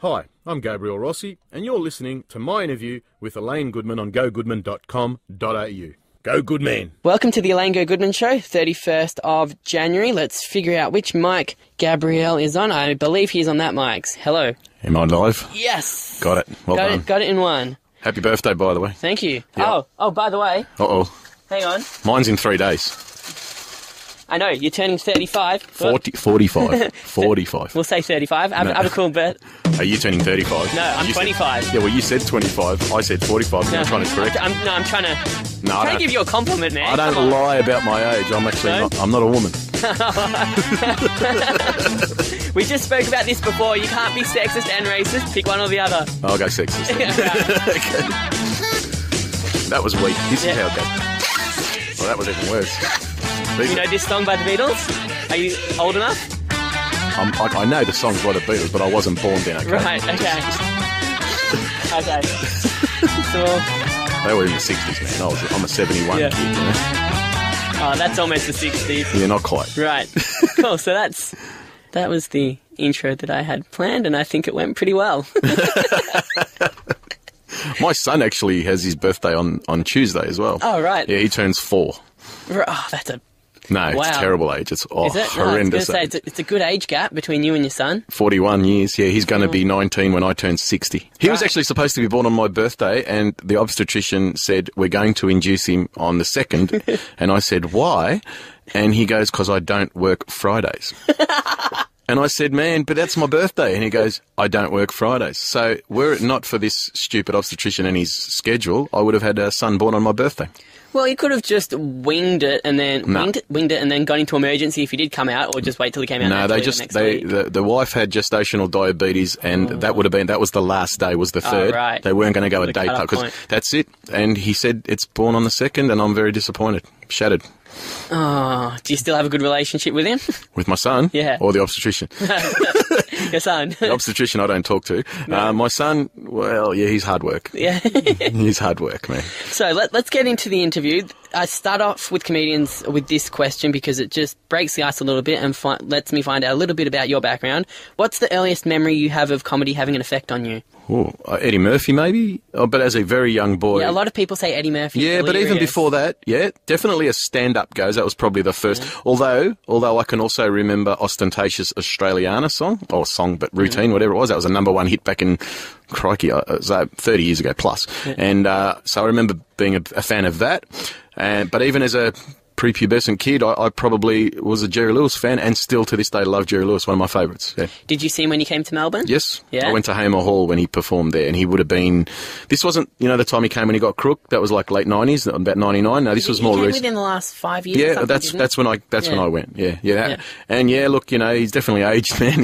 Hi, I'm Gabriel Rossi, and you're listening to my interview with Elaine Goodman on Gogoodman.com.au. Go Goodman! Welcome to the Elaine Gogoodman Show, 31st of January. Let's figure out which mic Gabriel is on. I believe he's on that mic. Hello. Am I live? Yes! Got it. Well done. Got it in one. Happy birthday, by the way. Thank you. Yeah. Oh, by the way. Uh-oh. Hang on. Mine's in 3 days. I know, you're turning 35. 45. 45. We'll say 35. Have a cool bet. Are you turning 35? No, I'm 25. Yeah, well, you said 25. I said 45. No, I'm trying to correct. I'm trying to give you a compliment, man. I don't lie about my age. I'm actually I'm not a woman. We just spoke about this before. You can't be sexist and racist. Pick one or the other. I'll go sexist. Okay. That was weak. This is how it goes. Well, that was even worse. You know this song by the Beatles? Are you old enough? I know the songs by the Beatles, but I wasn't born then, okay? Right, okay. Okay. So, they were in the 60s, man. I'm a 71 kid, you know? Oh, that's almost the 60s. Yeah, not quite. Right. Cool, so that was the intro that I had planned, and I think it went pretty well. My son actually has his birthday on Tuesday as well. Oh, right. Yeah, he turns 4. Oh, that's a... No, it's a terrible age. It's Is it? horrendous. No, I was going to say, it's a good age gap between you and your son. 41 years, yeah. He's going to be 19 when I turn 60. He was actually supposed to be born on my birthday, and the obstetrician said, we're going to induce him on the 2nd. And I said, why? And he goes, because I don't work Fridays. And I said, man, but that's my birthday. And he goes, I don't work Fridays. So were it not for this stupid obstetrician and his schedule, I would have had a son born on my birthday. Well, you could have just winged it and then winged it and then gone into emergency if he did come out, or just wait till he came out. No, the wife had gestational diabetes, and that was the last day, was the 3rd. Right. They weren't going to go a day because that's it. And he said it's born on the 2nd, and I'm very disappointed, shattered. Oh, do you still have a good relationship with him? With my son? Yeah. Or the obstetrician? Your son? The obstetrician I don't talk to. No. My son, well, yeah, he's hard work. Yeah. He's hard work, man. So let's get into the interview. I start off with comedians with this question because it just breaks the ice a little bit and lets me find out a little bit about your background. What's the earliest memory you have of comedy having an effect on you? Oh, Eddie Murphy, maybe? Oh, but as a very young boy. Yeah, a lot of people say Eddie Murphy. Yeah, but even before that, yeah, definitely as stand-up goes, that was probably the first. Yeah. Although I can also remember Ostentatious Australiana song, but routine, whatever it was. That was a #1 hit back in, crikey, it was 30 years ago plus. Yeah. And so I remember being a fan of that. But even as a prepubescent kid, I probably was a Jerry Lewis fan, and still to this day love Jerry Lewis, one of my favourites. Yeah. Did you see him when you came to Melbourne? Yes. Yeah. I went to Hamer Hall when he performed there, and he would have been... This wasn't, the time he came when he got crook. That was like late 90s, about 99. No, this was more recent. Within the last 5 years. Yeah, that's when I went. Yeah. And yeah, look, he's definitely aged, man.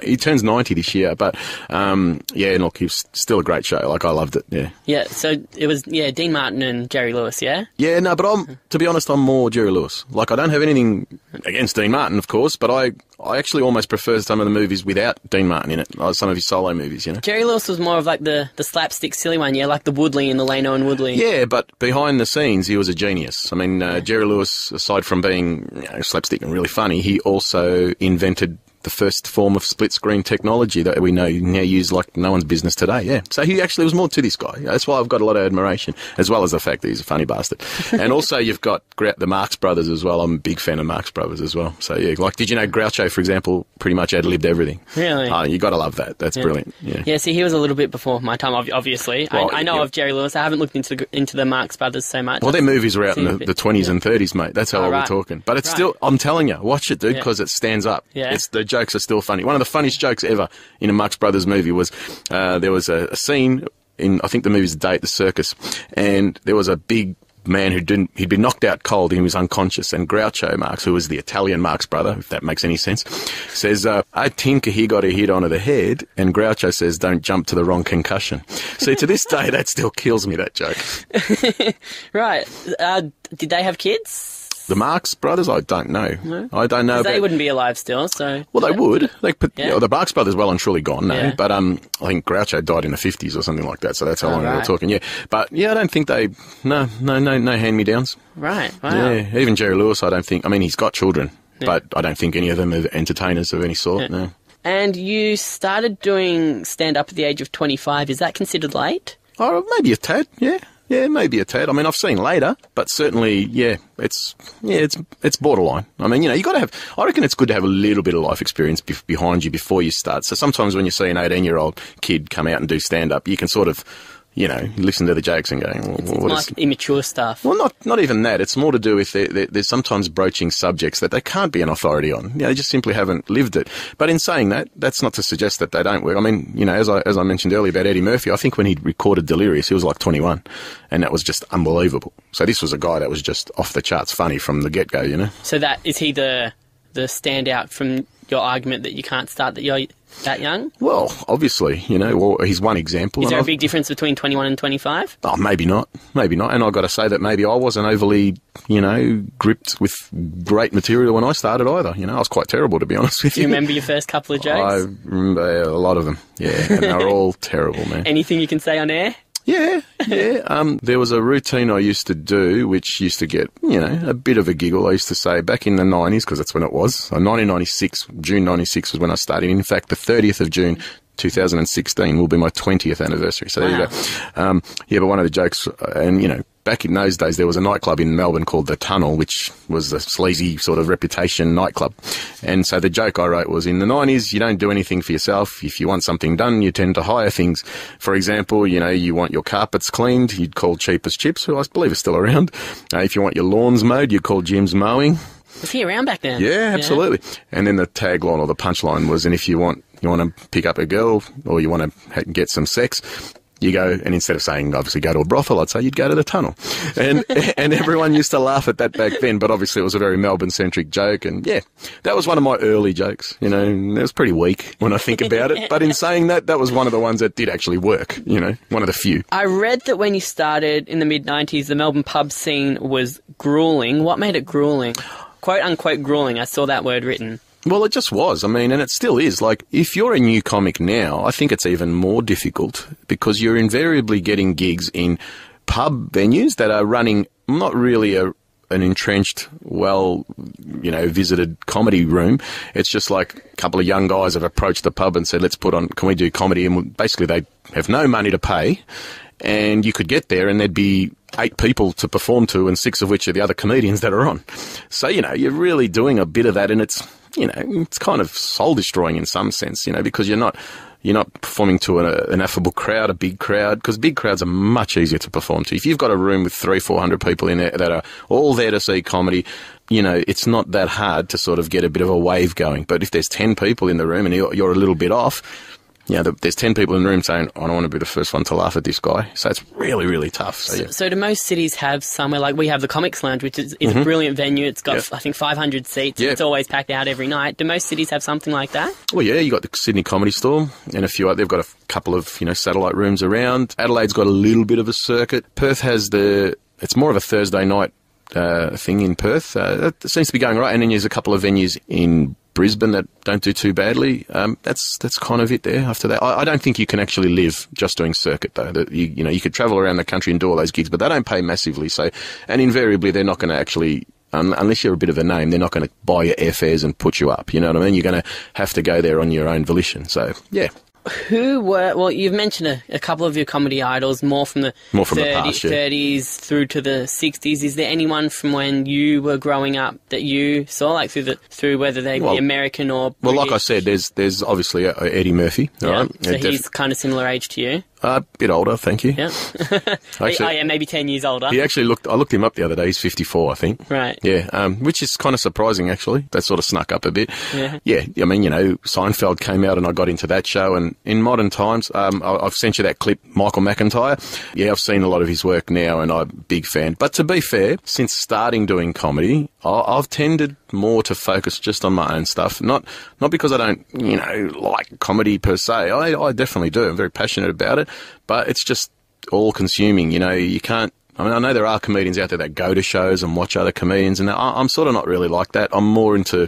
He turns 90 this year, but look, he was still a great show. Like, I loved it. Yeah. Yeah. So it was Dean Martin and Jerry Lewis. Yeah. Yeah. No, but to be honest, I'm more Jerry Lewis. Like, I don't have anything against Dean Martin, of course, but I actually almost prefer some of the movies without Dean Martin in it, some of his solo movies, Jerry Lewis was more of like the slapstick silly one, like the Woodley and the Leno and Woodley. Yeah, but behind the scenes, he was a genius. I mean, Jerry Lewis, aside from being slapstick and really funny, he also invented the first form of split-screen technology that we know now use like no one's business today, yeah. So he actually was more to this guy. That's why I've got a lot of admiration, as well as the fact that he's a funny bastard. And also you've got the Marx Brothers as well. I'm a big fan of Marx Brothers as well. So yeah, like, did you know Groucho, for example, pretty much ad-libbed everything? Really? You got to love that. That's brilliant, yeah. Yeah, see, he was a little bit before my time, obviously. Well, I know of Jerry Lewis. I haven't looked into the Marx Brothers so much. Well, their movies were out in the 20s and 30s, mate. That's how we're talking. But it's still, I'm telling you, watch it, dude, because it stands up. Yeah. The jokes are still funny. One of the funniest jokes ever in a Marx Brothers movie was there was a scene in, I think the movie's Day at the Circus, and there was a big man he'd been knocked out cold and he was unconscious, and Groucho Marx, who was the Italian Marx brother, if that makes any sense, says, I think he got a hit onto the head, and Groucho says, don't jump to the wrong concussion. See, to this day, that still kills me, that joke. Right. Did they have kids? The Marx Brothers? I don't know. No? I don't know. They wouldn't be alive still, so... Well, they would. The Marx Brothers well and truly gone, no. Yeah. But I think Groucho died in the 50s or something like that, so that's how long we were talking, yeah. But, yeah, I don't think they... No hand-me-downs. Right, wow. Yeah, even Jerry Lewis, I don't think... I mean, he's got children, but I don't think any of them are entertainers of any sort, no. And you started doing stand-up at the age of 25. Is that considered late? Oh, maybe a tad, yeah. Yeah, maybe a tad. I mean, I've seen later, but certainly, it's borderline. I mean, you got to have, I reckon it's good to have a little bit of life experience behind you before you start. So sometimes when you see an 18-year-old kid come out and do stand-up, you can sort of, listen to the jokes and go, well, it's like immature stuff. Well, not even that. It's more to do with there's sometimes broaching subjects that they can't be an authority on. They just simply haven't lived it. But in saying that, that's not to suggest that they don't work. I mean, as I mentioned earlier about Eddie Murphy, I think when he recorded Delirious, he was like 21, and that was just unbelievable. So this was a guy that was just off the charts funny from the get-go, So that, is he the standout from your argument that you can't start that you're that young? Well, obviously, he's one example. Is there a big difference between 21 and 25? Oh, maybe not. And I've got to say that maybe I wasn't overly, gripped with great material when I started either. I was quite terrible, to be honest with you. Do you remember your first couple of jokes? I remember a lot of them, yeah, and they were all terrible, man. Anything you can say on air? Yeah. There was a routine I used to do, which used to get, a bit of a giggle. I used to say back in the 90s, because that's when it was. So 1996, June 96 was when I started. In fact, the 30th of June 2016 will be my 20th anniversary. So there you go. But one of the jokes, and, back in those days, there was a nightclub in Melbourne called The Tunnel, which was a sleazy sort of reputation nightclub. And so the joke I wrote was, in the 90s, you don't do anything for yourself. If you want something done, you tend to hire things. For example, you want your carpets cleaned, you'd call Cheapest Chips, who I believe is still around. If you want your lawns mowed, you call Jim's Mowing. Was he around back then? Yeah, absolutely. Yeah. And then the tagline or the punchline was, and if you want to pick up a girl or you want to get some sex, you go, and instead of saying, obviously, go to a brothel, I'd say you'd go to the tunnel. And everyone used to laugh at that back then, but obviously it was a very Melbourne-centric joke. And yeah, that was one of my early jokes, and it was pretty weak when I think about it. But in saying that, that was one of the ones that did actually work, one of the few. I read that when you started in the mid-90s, the Melbourne pub scene was grueling. What made it grueling? Quote unquote grueling. I saw that word written. Well, it just was. I mean, and it still is. Like, if you're a new comic now, I think it's even more difficult because you're invariably getting gigs in pub venues that are running not really an entrenched, visited comedy room. It's just like a couple of young guys have approached the pub and said, can we do comedy? And basically they have no money to pay. And you could get there and there'd be 8 people to perform to, and 6 of which are the other comedians that are on. So, you're really doing a bit of that, and it's kind of soul destroying in some sense, because you're not performing to an affable crowd, a big crowd, because big crowds are much easier to perform to. If you've got a room with 300-400 people in there that are all there to see comedy, it's not that hard to sort of get a bit of a wave going. But if there's 10 people in the room and you're a little bit off, there's 10 people in the room saying, I don't want to be the first one to laugh at this guy. So it's really, really tough. So do most cities have somewhere, like we have the Comics Lounge, which is a brilliant venue. It's got, I think, 500 seats. Yep. It's always packed out every night. Do most cities have something like that? Well, yeah, you got the Sydney Comedy Store and a few other. They've got a couple of, satellite rooms around. Adelaide's got a little bit of a circuit. Perth has it's more of a Thursday night thing in Perth. That seems to be going right. And then there's a couple of venues in Brisbane that don't do too badly. That's kind of it there after that. I don't think you can actually live just doing circuit, though. That you could travel around the country and do all those gigs, but they don't pay massively. So, and invariably they're not going to actually, unless you're a bit of a name, they're not going to buy your airfares and put you up. You know what I mean? You're going to have to go there on your own volition. So, yeah. You've mentioned a couple of your comedy idols, more from the past, 30s through to the 60s. Is there anyone from when you were growing up that you saw, like through whether they be American or British? Well, like I said, there's obviously Eddie Murphy. Yeah. Right? So he's kind of similar age to you. A bit older, thank you. Yeah. Actually, maybe 10 years older. He actually I looked him up the other day. He's 54, I think. Right. Yeah, which is kind of surprising, actually. That sort of snuck up a bit. Yeah. Yeah, I mean, Seinfeld came out and I got into that show. And in modern times, I've sent you that clip, Michael McIntyre. Yeah, I've seen a lot of his work now and I'm a big fan. But to be fair, since starting doing comedy, I've tended more to focus just on my own stuff. Not because I don't, like comedy per se. I definitely do. I'm very passionate about it. But it's just all-consuming, you can't... I mean, I know there are comedians out there that go to shows and watch other comedians, and I'm sort of not really like that. I'm more into,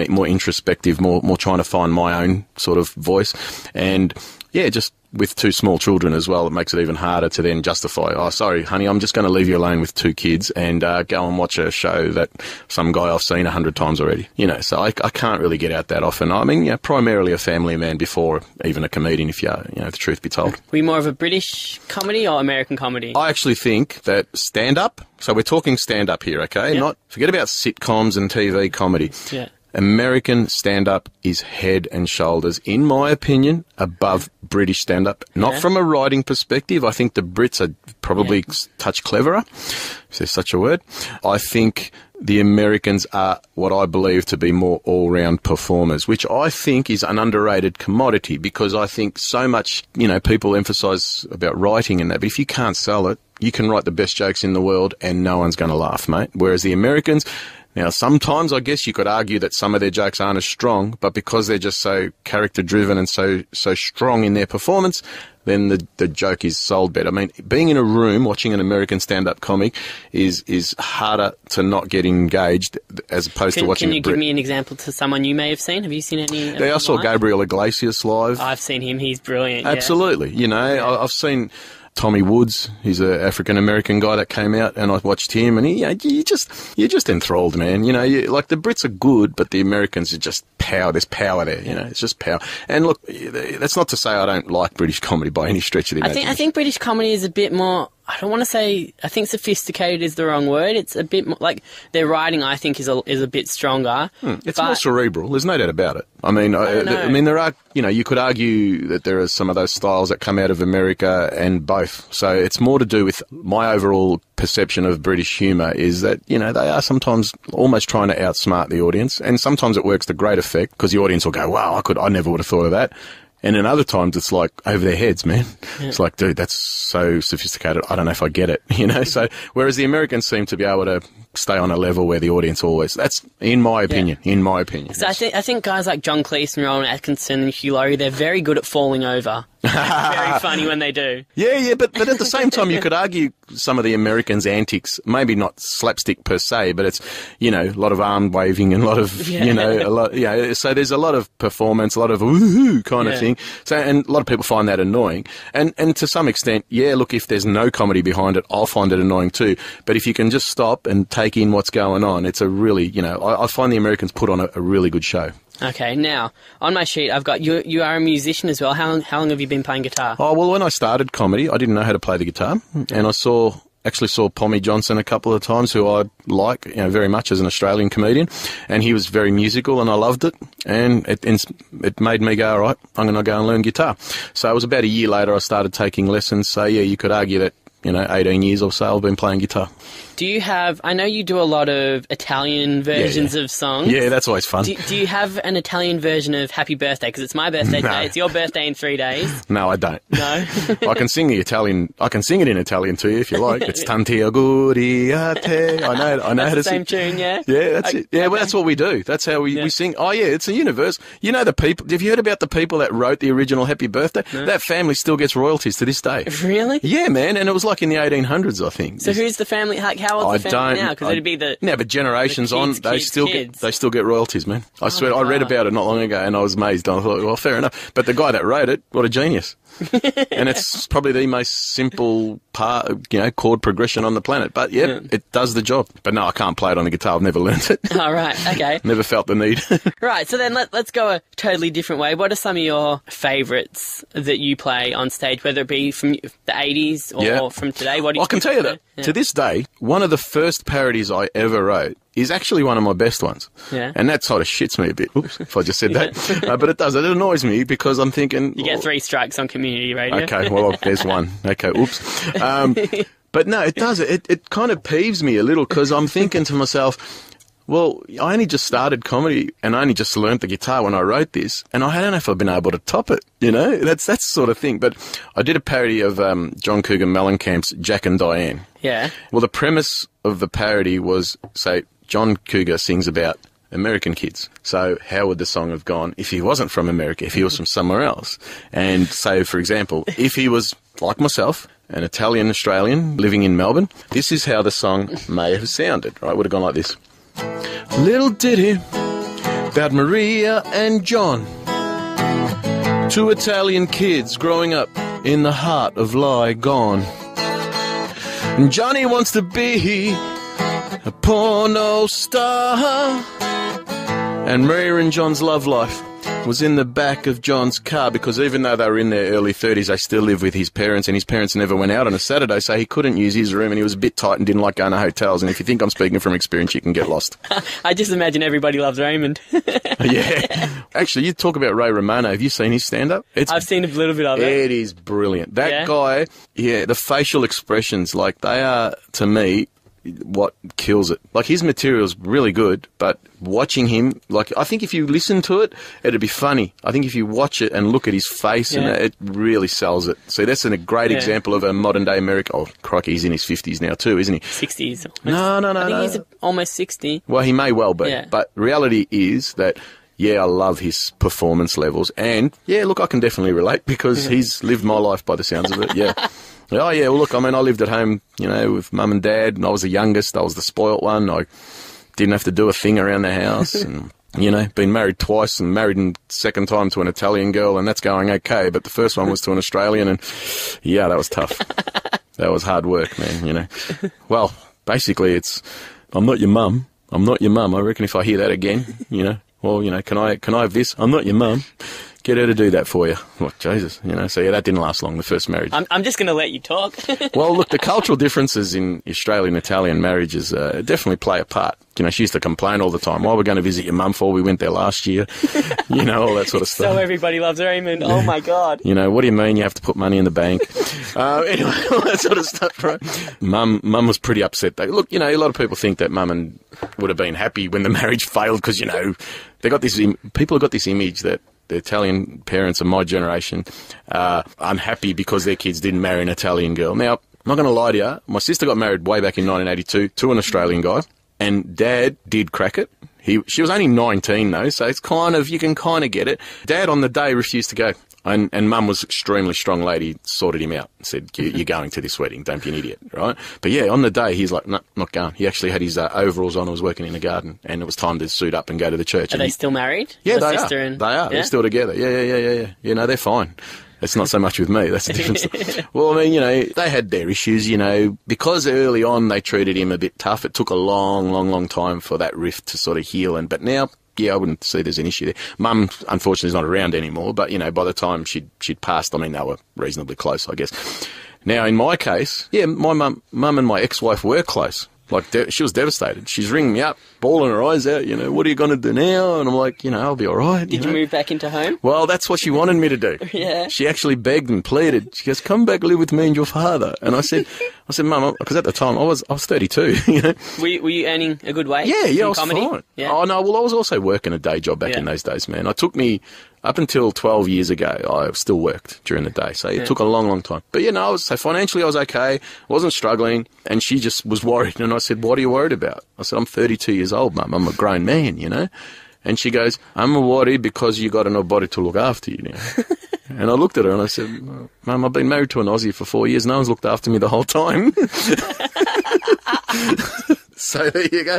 more introspective, more trying to find my own sort of voice. And, yeah, just with two small children as well, it makes it even harder to then justify, oh, sorry, honey, I'm just going to leave you alone with two kids and go and watch a show that some guy I've seen 100 times already. You know, so I can't really get out that often. I mean, primarily a family man before even a comedian, if the truth be told. Were you more of a British comedy or American comedy? I actually think that stand-up, so we're talking stand-up here, okay? Yeah. Forget about sitcoms and TV comedy. Yeah. American stand-up is head and shoulders, in my opinion, above British stand-up. Not from a writing perspective. I think the Brits are probably touch cleverer, if there's such a word. I think the Americans are what I believe to be more all-round performers, which I think is an underrated commodity, because I think so much, people emphasise about writing and that, but if you can't sell it, you can write the best jokes in the world and no one's going to laugh, mate. Whereas the Americans... Now, sometimes I guess you could argue that some of their jokes aren't as strong, but because they're just so character-driven and so strong in their performance, then the joke is sold better. I mean, being in a room watching an American stand-up comic is harder to not get engaged as opposed to watching. Can you give me an example to someone you may have seen? Have you seen any? Yeah, I saw Gabriel Iglesias live. I've seen him. He's brilliant. Absolutely. I've seen Tommy Woods. He's an African-American guy that came out, and I watched him, and you're just enthralled, man. Like the Brits are good, but the Americans are just power. There's power there, it's just power. And look, that's not to say I don't like British comedy by any stretch of the imagination. I think British comedy is a bit more... I don't want to say... I think sophisticated is the wrong word. It's a bit more... Like, their writing, I think, is a bit stronger. It's more cerebral. There's no doubt about it. I mean, there are... you could argue that there are some of those styles that come out of America and both. So it's more to do with my overall perception of British humour is that, they are sometimes almost trying to outsmart the audience. And sometimes it works to great effect because the audience will go, wow, I never would have thought of that. And in other times, it's like over their heads, man. Yeah. It's like, dude, that's so sophisticated. I don't know if I get it, So, whereas the Americans seem to be able to stay on a level where the audience always. That's in my opinion. Yeah. In my opinion. So I think guys like John Cleese and Rowan Atkinson and Hugh Laurie, they're very good at falling over. Very funny when they do. Yeah, but at the same time, you could argue some of the Americans' antics, maybe not slapstick per se, but it's, a lot of arm waving and a lot of, so there's a lot of performance, a lot of woohoo kind of thing. So, and a lot of people find that annoying. And to some extent, look, if there's no comedy behind it, I'll find it annoying too. But if you can just stop and take in what's going on, it's a really, I find the Americans put on a really good show. Okay, now, on my sheet, I've got you are a musician as well. How long have you been playing guitar? Oh, well, when I started comedy, I didn't know how to play the guitar. And I actually saw Pommy Johnson a couple of times, who I like very much as an Australian comedian. And he was very musical, and I loved it. And it made me go, all right, I'm going to go and learn guitar. So it was about a year later I started taking lessons. So, you could argue that, 18 years or so I've been playing guitar. Do you have... I know you do a lot of Italian versions of songs. Yeah, that's always fun. Do you have an Italian version of Happy Birthday? Because it's my birthday today. It's your birthday in 3 days. No, I don't. No? I can sing the Italian... I can sing it in Italian to you if you like. It's Tanti auguri a te. I know how to sing. Same tune, yeah? Yeah, that's it. Yeah, well, that's what we do. That's how we sing. Oh, yeah, it's a universe. The people... Have you heard about the people that wrote the original Happy Birthday? No. That family still gets royalties to this day. Really? Yeah, man. And it was like in the 1800s, I think. So who's the family? How old's the family now? Because it'd be the... No, but generations on, they still get royalties, man. I swear, I read about it not long ago and I was amazed. I thought, well, fair enough. But the guy that wrote it, what a genius. And it's probably the most simple chord progression on the planet. But, it does the job. But no, I can't play it on the guitar. I've never learned it. All right, okay. Never felt the need. Right, so then let's go a totally different way. What are some of your favourites that you play on stage, whether it be from the 80s or from today? What do you I can tell you that, to this day, one of the first parodies I ever wrote is actually one of my best ones. Yeah. And that sort of shits me a bit. Oops, if I just said that. But it does. It annoys me because I'm thinking... You get 3 strikes on community radio. Okay, well, there's one. Okay, oops. But no, it does. It kind of peeves me a little because I'm thinking to myself... Well, I only just started comedy and I only just learnt the guitar when I wrote this, and I don't know if I've been able to top it, That's that sort of thing. But I did a parody of John Cougar Mellencamp's Jack and Diane. Yeah. Well, the premise of the parody was, say, John Cougar sings about American kids. So how would the song have gone if he wasn't from America, if he was from somewhere else? And so, for example, if he was, like myself, an Italian-Australian living in Melbourne, this is how the song may have sounded, right? It would have gone like this. Little ditty about Maria and John. Two Italian kids growing up in the heart of Lygon. And Johnny wants to be a porno star. And Maria and John's love life was in the back of John's car, because even though they were in their early 30s, they still lived with his parents, and his parents never went out on a Saturday, so he couldn't use his room, and he was a bit tight and didn't like going to hotels. And if you think I'm speaking from experience, you can get lost. I just imagine everybody loves Raymond. Yeah. Actually, you talk about Ray Romano. Have you seen his stand-up? I've seen a little bit of it. It is brilliant. That guy, the facial expressions, like, they are, to me, what kills it. Like, his material's really good, but watching him, like, I think if you listen to it, it'd be funny. I think if you watch it and look at his face, and it really sells it. So that's a great example of a modern-day American. Oh, crikey, he's in his 50s now too, isn't he? 60s. No. I think he's almost 60. Well, he may well be. But reality is that, I love his performance levels. And, look, I can definitely relate, because he's lived my life by the sounds of it, Oh, yeah, well, look, I mean, I lived at home, with mum and dad, and I was the youngest. I was the spoilt one. I didn't have to do a thing around the house, and, been married twice, and married a second time to an Italian girl, and that's going okay. But the first one was to an Australian, and, that was tough. That was hard work, man, Well, basically, it's, I'm not your mum. I'm not your mum. I reckon if I hear that again, well, can I have this? I'm not your mum. Get her to do that for you. Oh, Jesus, So, that didn't last long, the first marriage. I'm just going to let you talk. Well, look, the cultural differences in Australian and Italian marriages definitely play a part. She used to complain all the time. Why we're going to visit your mum for? We went there last year. All that sort of stuff. So everybody loves Raymond. Oh, my God. What do you mean you have to put money in the bank? Anyway, all that sort of stuff, right? Mum was pretty upset, though. Look, a lot of people think that mum and would have been happy when the marriage failed, because, they got this, people have got this image that the Italian parents of my generation are unhappy because their kids didn't marry an Italian girl. Now, I'm not going to lie to you. My sister got married way back in 1982 to an Australian guy, and Dad did crack it. She was only 19, though, so it's kind of, you can kind of get it. Dad, on the day, refused to go. And Mum was an extremely strong lady, sorted him out, said, you're going to this wedding, don't be an idiot, right? But on the day, he's like, no, not going. He actually had his overalls on and was working in the garden, and it was time to suit up and go to the church. Are they still married? Yeah, they are. They are. Yeah? They're still together. Yeah. They're fine. It's not so much with me. That's the difference. Well, I mean, they had their issues, because early on they treated him a bit tough. It took a long time for that rift to sort of heal. But now, I wouldn't see there's an issue there. Mum, unfortunately, is not around anymore. But, by the time she'd passed, I mean, they were reasonably close, I guess. Now, in my case, my mum and my ex-wife were close. Like, she was devastated. She's ringing me up, bawling her eyes out, what are you going to do now? And I'm like, I'll be all right. Did you move back into home? Well, that's what she wanted me to do. Yeah. She actually begged and pleaded. She goes, come back, live with me and your father. And I said, Mum, because at the time I was 32, Were you earning a good wage? Yeah, I was comedy? fine. Yeah. Oh, no, well, I was also working a day job back in those days, man. It took me, up until 12 years ago, I still worked during the day. So it took a long time. But, so financially I was okay. I wasn't struggling. And she just was worried. And I said, what are you worried about? I said, I'm 32 years old, Mum. I'm a grown man, And she goes, I'm worried because you got nobody to look after you now. And I looked at her and I said, Mum, I've been married to an Aussie for 4 years. No one's looked after me the whole time. So there you go.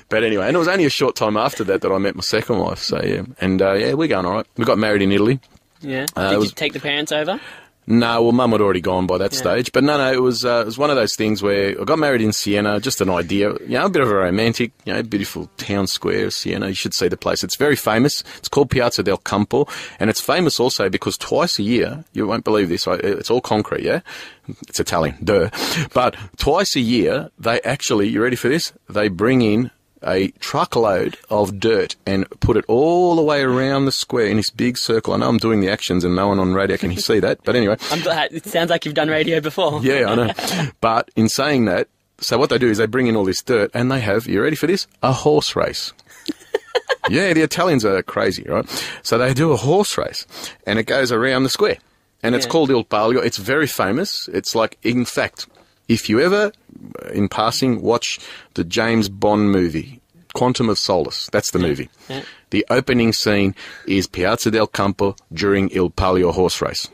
But anyway, and it was only a short time after that I met my second wife. So, And, we're going all right. We got married in Italy. Yeah. Did you take the parents over? No, well, Mum had already gone by that stage. But no, it was one of those things where I got married in Siena, just an idea, a bit of a romantic, beautiful town square, Siena. You should see the place. It's very famous. It's called Piazza del Campo, and it's famous also because twice a year, you won't believe this, it's all concrete, yeah? It's Italian, duh. But twice a year, they actually, you ready for this? They bring in a truckload of dirt and put it all the way around the square in this big circle. I know I'm doing the actions and no one on radio can see that, but anyway. I'm glad. It sounds like you've done radio before. Yeah, I know. But in saying that, so what they do is they bring in all this dirt and they have, you ready for this? A horse race. Yeah, the Italians are crazy, right? So they do a horse race and it goes around the square. And it's called Il Palio. It's very famous. It's like, in fact, if you ever, in passing, watch the James Bond movie, Quantum of Solace, that's the movie. Yeah. The opening scene is Piazza del Campo during Il Palio horse race.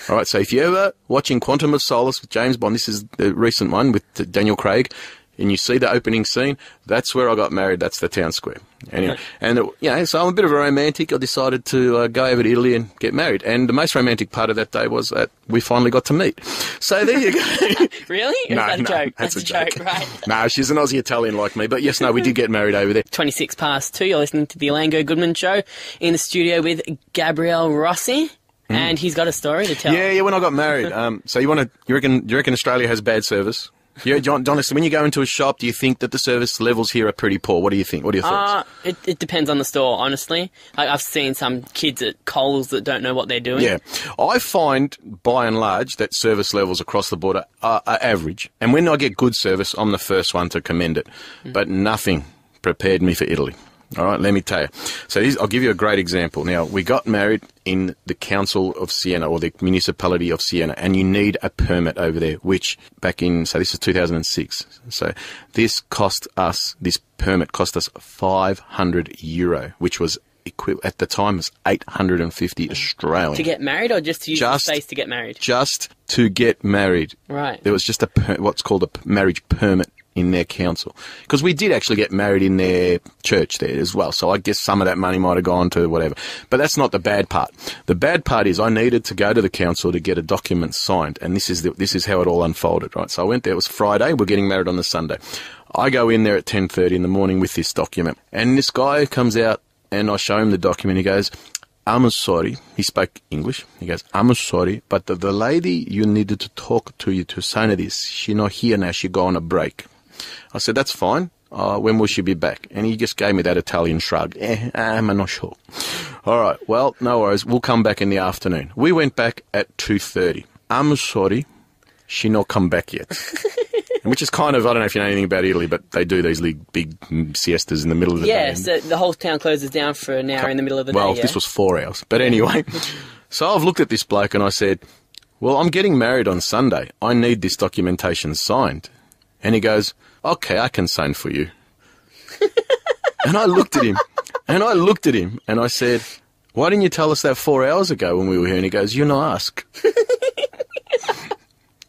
All right, so if you're ever watching Quantum of Solace with James Bond, this is the recent one with Daniel Craig, and you see the opening scene, that's where I got married. That's the town square. Anyway, and so I'm a bit of a romantic. I decided to go over to Italy and get married. And the most romantic part of that day was that we finally got to meet. So there you go. Really? Or No, is that a no, joke? that's a joke, joke. right? No, she's an Aussie Italian like me. But yes, no, we did get married over there. 26 past 2, you're listening to the Gogoodman Show in the studio with Gabriel Rossi, and he's got a story to tell. Yeah, when I got married. So you reckon Australia has bad service? Yeah, John, honestly, when you go into a shop, do you think that the service levels here are pretty poor? What do you think? What are your thoughts? It depends on the store, honestly. I've seen some kids at Coles that don't know what they're doing. Yeah. I find, by and large, that service levels across the board are average. And when I get good service, I'm the first one to commend it. But nothing prepared me for Italy. All right, let me tell you. So I'll give you a great example. Now, we got married in the Council of Siena, or the Municipality of Siena, and you need a permit over there, which so this is 2006. So this permit cost us €500, which was at the time was 850 Australian. To get married, or just to use the space to get married? Just to get married. Right. There was just what's called a marriage permit in their council. Because we did actually get married in their church there as well. So I guess some of that money might have gone to whatever. But that's not the bad part. The bad part is I needed to go to the council to get a document signed. And this is how it all unfolded, right? So I went there. It was Friday. We're getting married on the Sunday. I go in there at 10:30 in the morning with this document. And this guy comes out and I show him the document. He goes, "I'm sorry." He spoke English. He goes, "I'm sorry, but the lady you needed to talk to you to sign this, she's not here now. She go on a break." I said, "That's fine. When will she be back?" And he just gave me that Italian shrug. I'm not sure. All right, well, no worries. We'll come back in the afternoon. We went back at 2:30. "I'm sorry, she not come back yet." Which is kind of, I don't know if you know anything about Italy, but they do these big siestas in the middle of the day. Yeah, so the whole town closes down for an hour in the middle of the day. Well, this was 4 hours. But anyway, so I've looked at this bloke and I said, "Well, I'm getting married on Sunday. I need this documentation signed." And he goes, "Okay, I can sign for you." And I looked at him, and I said, "Why didn't you tell us that 4 hours ago when we were here?" And he goes, "You not ask."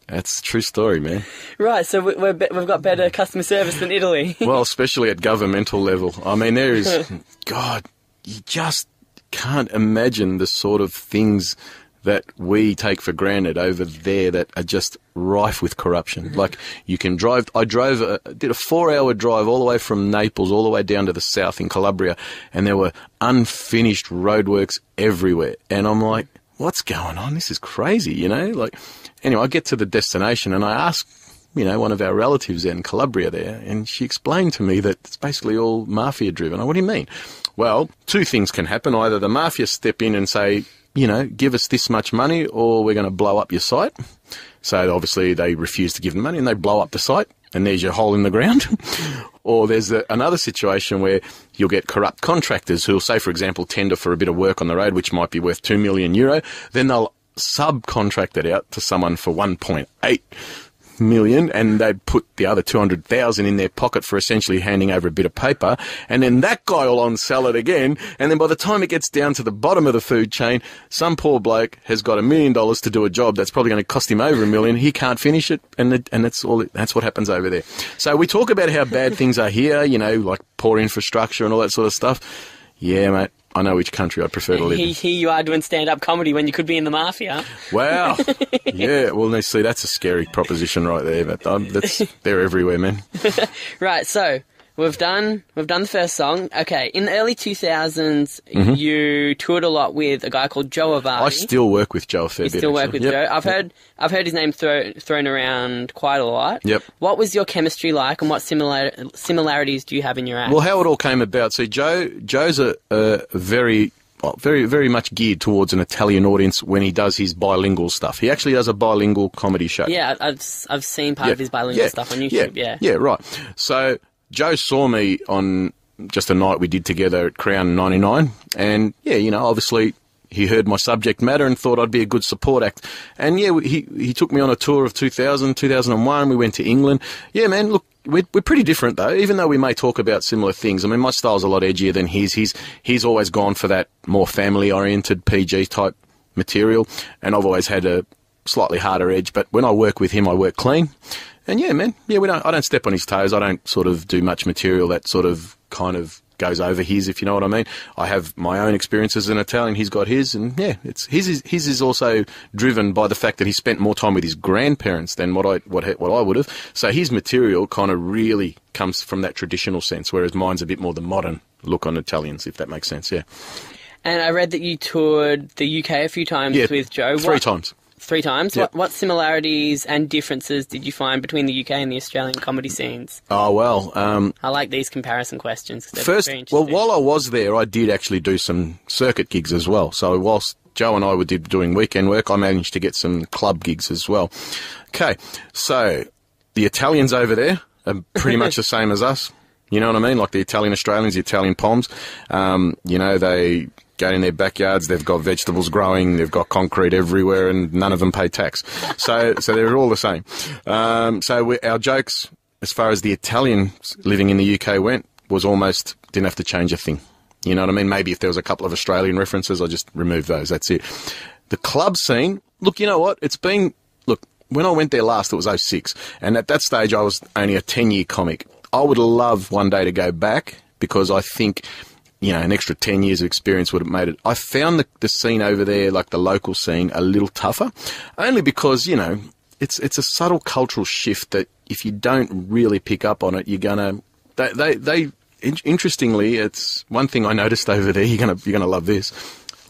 That's a true story, man. Right, so we've got better customer service than Italy. Well, especially at governmental level. I mean, there is, God, you just can't imagine the sort of things that we take for granted over there that are just rife with corruption. Like, you can drive, did a 4-hour drive all the way from Naples all the way down to the south in Calabria, and there were unfinished roadworks everywhere. And I'm like, what's going on? This is crazy, you know? Like, anyway, I get to the destination and I ask, one of our relatives in Calabria there, and she explained to me that it's basically all mafia driven. What do you mean? Well, two things can happen. Either the mafia step in and say, give us this much money or we're going to blow up your site. So obviously they refuse to give them money and they blow up the site, and there's your hole in the ground. Or there's another situation where you'll get corrupt contractors who'll say, for example, tender for a bit of work on the road, which might be worth €2 million. Then they'll subcontract it out to someone for 1.8 million, and they'd put the other 200,000 in their pocket for essentially handing over a bit of paper, and then that guy will on-sell it again, and then by the time it gets down to the bottom of the food chain, some poor bloke has got $1 million to do a job that's probably going to cost him over $1 million. He can't finish it, and that's what happens over there. So we talk about how bad things are here, like poor infrastructure and all that sort of stuff. Yeah, mate, I know which country I'd prefer to live in. Here you are doing stand-up comedy when you could be in the mafia. Wow. Yeah, well, see, that's a scary proposition right there, but they're everywhere, man. Right, so we've done the first song. Okay, in the early 2000s, you toured a lot with a guy called Joe Avati. I still work with Joe a fair bit. You still work with Joe? I've heard his name thrown around quite a lot. Yep. What was your chemistry like, and what similarities do you have in your act? Well, how it all came about. See, Joe's a very, very much geared towards an Italian audience when he does his bilingual stuff. He actually does a bilingual comedy show. Yeah, I've seen part of his bilingual stuff on YouTube. Yeah, right. So Joe saw me on just a night we did together at Crown 99, and obviously he heard my subject matter and thought I'd be a good support act. And he took me on a tour of 2001. We went to England. Yeah, man, look, we're pretty different though, even though we may talk about similar things. I mean, my style's a lot edgier than his. He's always gone for that more family-oriented PG type material, and I've always had a slightly harder edge. But when I work with him, I work clean. And yeah, man, yeah, I don't step on his toes. I don't sort of do much material that sort of kind of goes over his, if you know what I mean. I have my own experience as an Italian. He's got his, and yeah, his is also driven by the fact that he spent more time with his grandparents than what I would have. So his material kind of really comes from that traditional sense, whereas mine's a bit more the modern look on Italians, if that makes sense. Yeah. And I read that you toured the UK a few times with Joe. Three times. 3 times. Yep. What similarities and differences did you find between the UK and the Australian comedy scenes? Oh, well... I like these comparison questions. First, well, while I was there, I did actually do some circuit gigs as well. So whilst Joe and I were doing weekend work, I managed to get some club gigs as well. Okay, so the Italians over there are pretty much the same as us. You know what I mean? Like the Italian Australians, the Italian Poms. You know, they go in their backyards, they've got vegetables growing, they've got concrete everywhere, and none of them pay tax. So they're all the same. Our jokes, as far as the Italians living in the UK went, was almost didn't have to change a thing. You know what I mean? Maybe if there was a couple of Australian references, I just removed those. That's it. The club scene, look, you know what? When I went there last, it was 2006, and at that stage I was only a 10-year comic. I would love one day to go back, because I think, you know, an extra 10 years of experience would have made it. I found the scene over there, like the local scene, a little tougher, only because, you know, it's a subtle cultural shift that if you don't really pick up on it, you're gonna. Interestingly, it's one thing I noticed over there. You're gonna love this.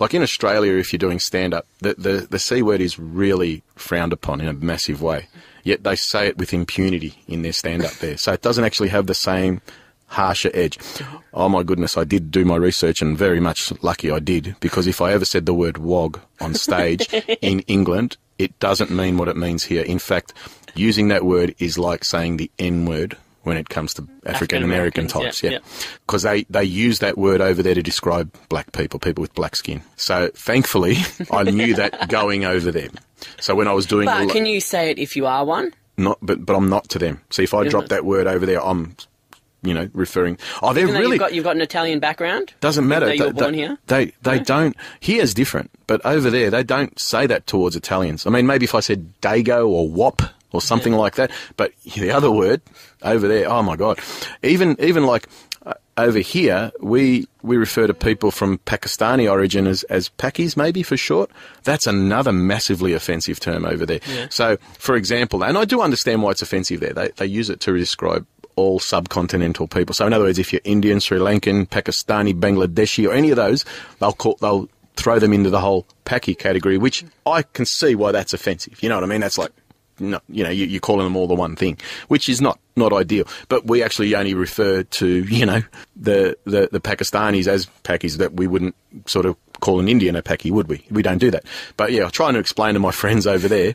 Like in Australia, if you're doing stand-up, the C word is really frowned upon in a massive way. Yet they say it with impunity in their stand-up there. So it doesn't actually have the same harsher edge. Oh my goodness, I did do my research, and very much lucky I did, because if I ever said the word wog on stage in England, it doesn't mean what it means here. In fact, using that word is like saying the N-word when it comes to African-American types, yeah. Because they use that word over there to describe black people with black skin. So thankfully, I knew that going over there. So when I was doing... But can you say it if you are one? Not, but I'm not to them. See, if I drop that word over there, I'm, you know, referring... Oh, they're Even really... You've got an Italian background? Doesn't matter. You were born here? They don't... Here's different, but over there, they don't say that towards Italians. I mean, maybe if I said dago or wop or something like that, but the other word over there, oh my God. Even like... over here, we refer to people from Pakistani origin as Pakis, maybe for short. That's another massively offensive term over there. Yeah. So, for example, and I do understand why it's offensive there. They use it to describe all subcontinental people. So, in other words, if you're Indian, Sri Lankan, Pakistani, Bangladeshi, or any of those, they'll throw them into the whole Paki category, which I can see why that's offensive. You know what I mean? That's like, no, you know, you're calling them all the one thing, which is not ideal. But we actually only refer to, you know, the Pakistanis as Pakis, that we wouldn't sort of call an Indian a Paki, would we? We don't do that. But yeah, I'm trying to explain to my friends over there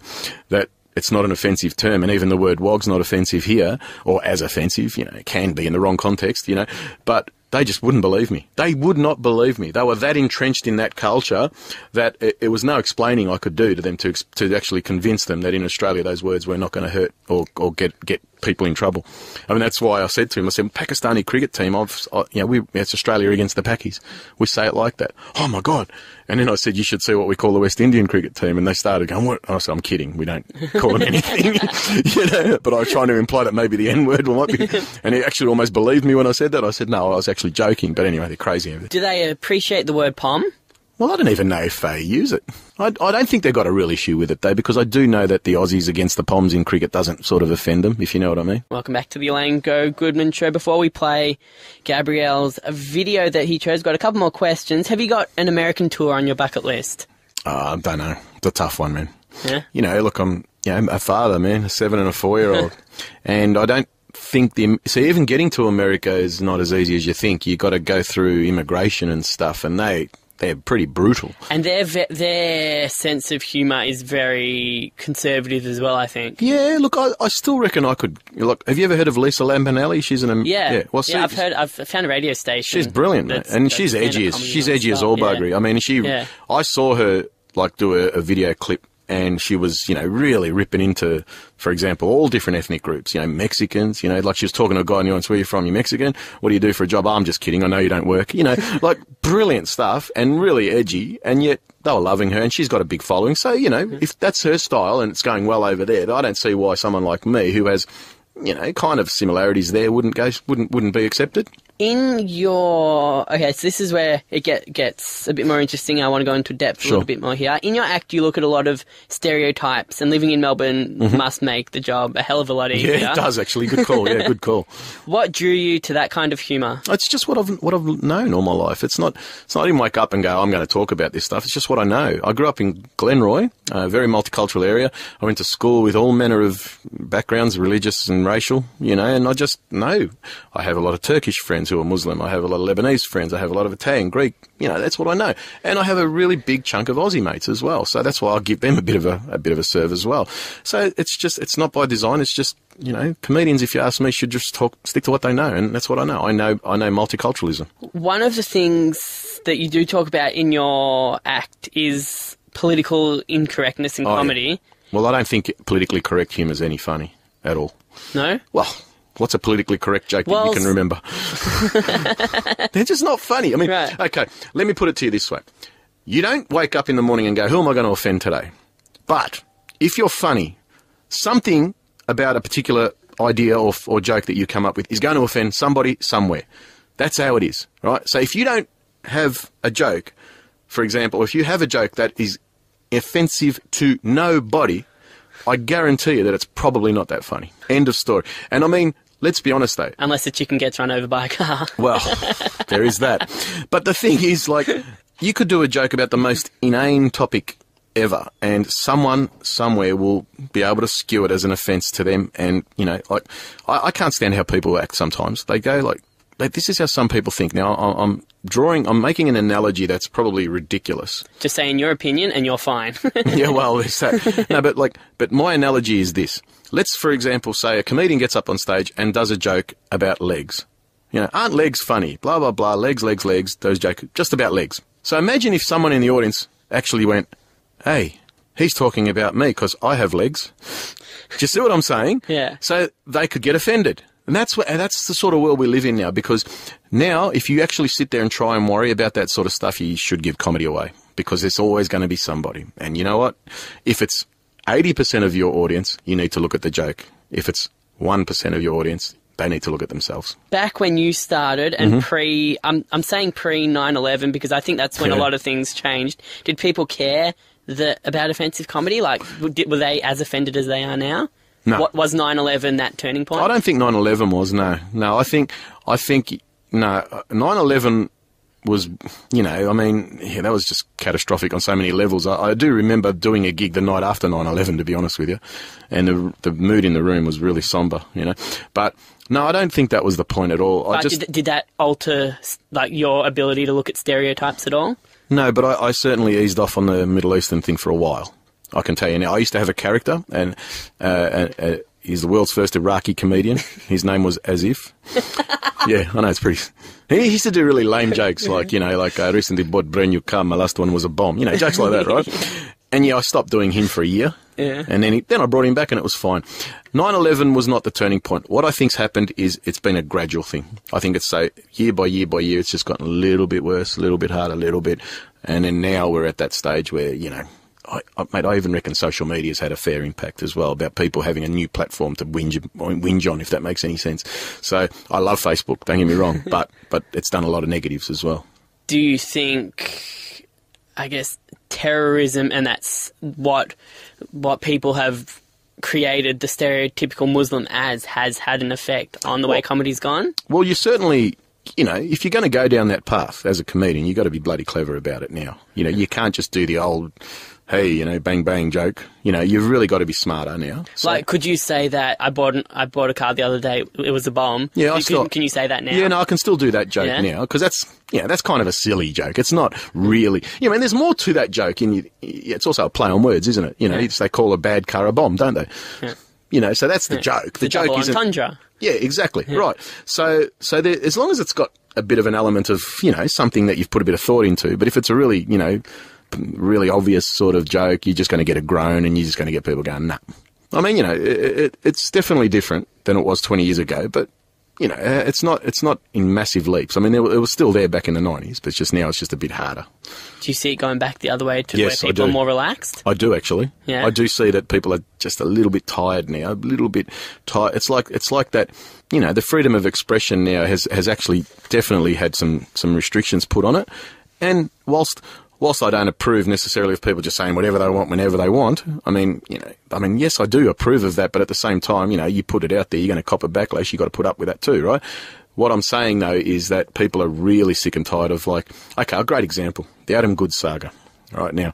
that it's not an offensive term, and even the word wog's not offensive here, or as offensive, you know, it can be in the wrong context, you know, but they just wouldn't believe me. They would not believe me. They were that entrenched in that culture that it was no explaining I could do to them to actually convince them that in Australia those words were not going to hurt or get people in trouble. I mean, that's why I said to him, I said, Pakistani cricket team, it's Australia against the Pakis. We say it like that. Oh my God. And then I said, you should see what we call the West Indian cricket team. And they started going, what? I said, I'm kidding. We don't call them anything. You know, but I was trying to imply that maybe the N-word might be. And he actually almost believed me when I said that. I said, no, I was actually joking. But anyway, they're crazy. Do they appreciate the word pom? Well, I don't even know if they use it. I don't think they've got a real issue with it, though, because I do know that the Aussies against the Poms in cricket doesn't sort of offend them, if you know what I mean. Welcome back to the Elaine Gogoodman show. Before we play Gabriel's video that he chose, got a couple more questions. Have you got an American tour on your bucket list? I don't know. It's a tough one, man. Yeah? You know, look, I'm a father, man, a 7 and a 4-year-old, and I don't think even getting to America is not as easy as you think. You got to go through immigration and stuff, and they're pretty brutal. And their sense of humour is very conservative as well, I think. Yeah, look, I still reckon I could... Look, have you ever heard of Lisa Lampanelli? She's an... Yeah, I've found a radio station. She's brilliant, mate. And she's edgy as all buggery. I mean, I saw her, like, do a video clip and she was, really ripping into, for example, all different ethnic groups, Mexicans, like she was talking to a guy in the audience, where you from? You Mexican? What do you do for a job? I'm just kidding. I know you don't work. Like brilliant stuff and really edgy, and yet they were loving her, and she's got a big following. So, if that's her style and it's going well over there, I don't see why someone like me, who has, kind of similarities there, wouldn't be accepted. In your... Okay, so this is where it gets a bit more interesting. I want to go into depth a little bit more here. In your act, you look at a lot of stereotypes, and living in Melbourne must make the job a hell of a lot easier. Yeah, it does, actually. Good call. Yeah, good call. What drew you to that kind of humour? It's just what I've known all my life. It's not I didn't wake up and go, I'm going to talk about this stuff. It's just what I know. I grew up in Glenroy, a very multicultural area. I went to school with all manner of backgrounds, religious and racial, and I just know. I have a lot of Turkish friends who are Muslim. I have a lot of Lebanese friends. I have a lot of Italian, Greek. That's what I know. And I have a really big chunk of Aussie mates as well. So that's why I give them a bit of a serve as well. So it's not by design. It's just, comedians, if you ask me, should just stick to what they know. And that's what I know. I know multiculturalism. One of the things that you do talk about in your act is political incorrectness in comedy. Yeah. Well, I don't think politically correct humour is any funny at all. No? Well, what's a politically correct joke that you can remember? They're just not funny. I mean, right. Okay, let me put it to you this way. You don't wake up in the morning and go, who am I going to offend today? But if you're funny, something about a particular idea or joke that you come up with is going to offend somebody somewhere. That's how it is, right? So if you don't have a joke, for example, if you have a joke that is offensive to nobody, I guarantee you that it's probably not that funny. End of story. And I mean, let's be honest though. Unless the chicken gets run over by a car. Well, there is that. But the thing is, like, you could do a joke about the most inane topic ever, and someone somewhere will be able to skew it as an offence to them. And, like, I can't stand how people act sometimes. They go like this is how some people think. Now, I'm making an analogy that's probably ridiculous. Just saying your opinion and you're fine. Yeah, well, there's that. No, but my analogy is this. Let's, for example, say a comedian gets up on stage and does a joke about legs. Aren't legs funny? Blah, blah, blah, legs, those jokes, just about legs. So imagine if someone in the audience actually went, hey, he's talking about me because I have legs. Do you see what I'm saying? Yeah. So they could get offended. And that's the sort of world we live in now, because now if you actually sit there and try and worry about that sort of stuff, you should give comedy away, because there's always going to be somebody. And you know what? If it's 80% of your audience, you need to look at the joke. If it's 1% of your audience, they need to look at themselves. Back when you started and I'm saying pre 9/11 because I think that's when a lot of things changed. Did people care about offensive comedy? Like, were they as offended as they are now? No. What was 9/11 that turning point? I don't think 9/11 was, no. No, I think, no, 9/11 was, that was just catastrophic on so many levels. I do remember doing a gig the night after 9/11, to be honest with you, and the mood in the room was really somber, But, no, I don't think that was the point at all. Did that alter, like, your ability to look at stereotypes at all? No, but I certainly eased off on the Middle Eastern thing for a while. I can tell you now. I used to have a character, and he's the world's first Iraqi comedian. His name was Azif. Yeah, I know, it's pretty... He used to do really lame jokes, like, I recently bought brand new car, my last one was a bomb. Jokes like that, right? And yeah, I stopped doing him for a year. Yeah. And then I brought him back and it was fine. 9/11 was not the turning point. What I think's happened is it's been a gradual thing. I think it's year by year by year, it's just gotten a little bit worse, a little bit harder, a little bit. And then now we're at that stage where, I even reckon social media's had a fair impact as well, about people having a new platform to whinge on, if that makes any sense. So I love Facebook, don't get me wrong, but it's done a lot of negatives as well. Do you think, I guess, terrorism, and that's what people have created the stereotypical Muslim as, has had an effect on the way comedy's gone? Well, you certainly... if you're going to go down that path as a comedian, you've got to be bloody clever about it now. You can't just do the old, hey, bang, bang joke. You've really got to be smarter now. So, like, could you say that I bought a car the other day, it was a bomb? Yeah, can you say that now? Yeah, no, I can still do that joke now, because that's kind of a silly joke. It's not really... there's more to that joke. It's also a play on words, isn't it? They call a bad car a bomb, don't they? Yeah. So that's the joke. The joke isn't... Tundra. Yeah, exactly. Yeah. Right. So as long as it's got a bit of an element of, something that you've put a bit of thought into, but if it's a really, really obvious sort of joke, you're just going to get a groan and you're just going to get people going, nah. I mean, it's definitely different than it was 20 years ago, but, it's not in massive leaps. I mean, it was still there back in the 90s, but just now it's just a bit harder. Do you see it going back the other way to Yes, where people I do. are more relaxed? I do, actually. Yeah. I do see that people are just a little bit tired now, a little bit tired. It's like that, the freedom of expression now has actually definitely had some restrictions put on it. And whilst I don't approve necessarily of people just saying whatever they want whenever they want, I mean, yes, I do approve of that, but at the same time, you put it out there, you're going to cop a backlash, you've got to put up with that too, right? What I'm saying, though, is that people are really sick and tired of, okay, a great example, the Adam Goods saga. Right now,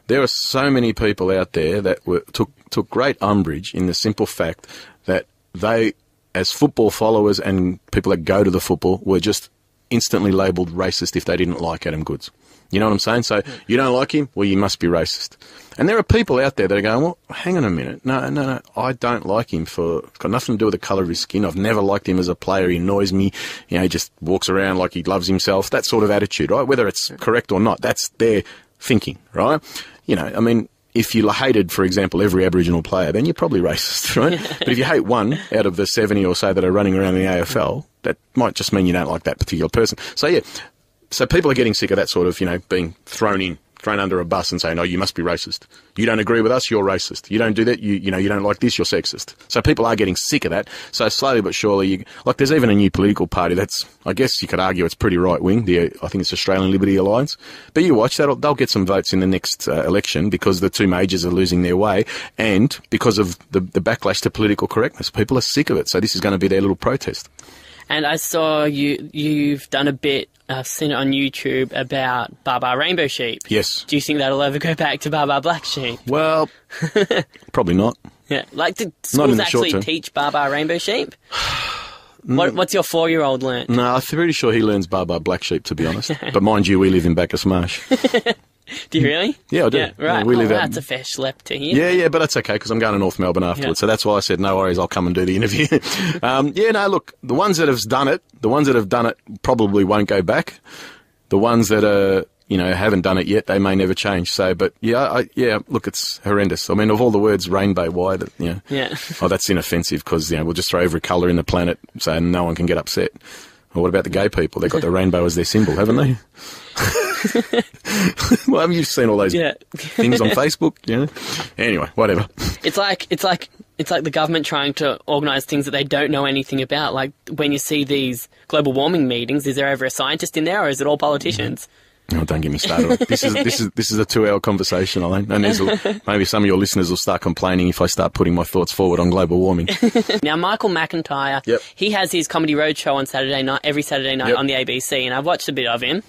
there are so many people out there that took great umbrage in the simple fact that they, as football followers and people that go to the football, were just instantly labelled racist if they didn't like Adam Goods. You know what I'm saying? So you don't like him? Well, you must be racist. And there are people out there that are going, well, hang on a minute. No, I don't like him it's got nothing to do with the colour of his skin. I've never liked him as a player. He annoys me. He just walks around like he loves himself. That sort of attitude, right? Whether it's correct or not, that's their thinking, right? I mean, if you hated, for example, every Aboriginal player, then you're probably racist, right? But if you hate one out of the 70 or so that are running around in the AFL, that might just mean you don't like that particular person. So, yeah. So people are getting sick of that sort of, being thrown under a bus and saying, oh, you must be racist. You don't agree with us, you're racist. You don't do that, you don't like this, you're sexist. So people are getting sick of that. So slowly but surely, there's even a new political party that's, I guess you could argue it's pretty right-wing. I think it's Australian Liberty Alliance. But you watch that, they'll get some votes in the next election because the two majors are losing their way and because of the backlash to political correctness. People are sick of it. So this is going to be their little protest. And I saw you've done a bit, I've seen it on YouTube, about Baa Rainbow Sheep. Yes. Do you think that'll ever go back to Baa Black Sheep? Well, probably not. Yeah. Did schools actually teach Baa Rainbow Sheep? What's your 4-year-old learnt? No, I'm pretty sure he learns Baa Black Sheep, to be honest. But mind you, we live in Bacchus Marsh. Do you really? Yeah, I do. Yeah, right. We live that's a fair schlep to hear. Yeah, but that's okay because I'm going to North Melbourne afterwards. Yeah. So that's why I said, no worries, I'll come and do the interview. Look, the ones that have done it probably won't go back. The ones that are, haven't done it yet, they may never change. So, but look, it's horrendous. I mean, of all the words rainbow, why that, Yeah. Oh, that's inoffensive because, we'll just throw every colour in the planet so no one can get upset. Well, what about the gay people? They've got the rainbow as their symbol, haven't they? Well, haven't you seen all those things on Facebook? Anyway, whatever. It's like the government trying to organise things that they don't know anything about. Like when you see these global warming meetings, is there ever a scientist in there, or is it all politicians? Oh, don't get me started. This is a 2-hour conversation, Elaine. And maybe some of your listeners will start complaining if I start putting my thoughts forward on global warming. Now, Michael McIntyre, he has his Comedy Roadshow on every Saturday night on the ABC, and I've watched a bit of him.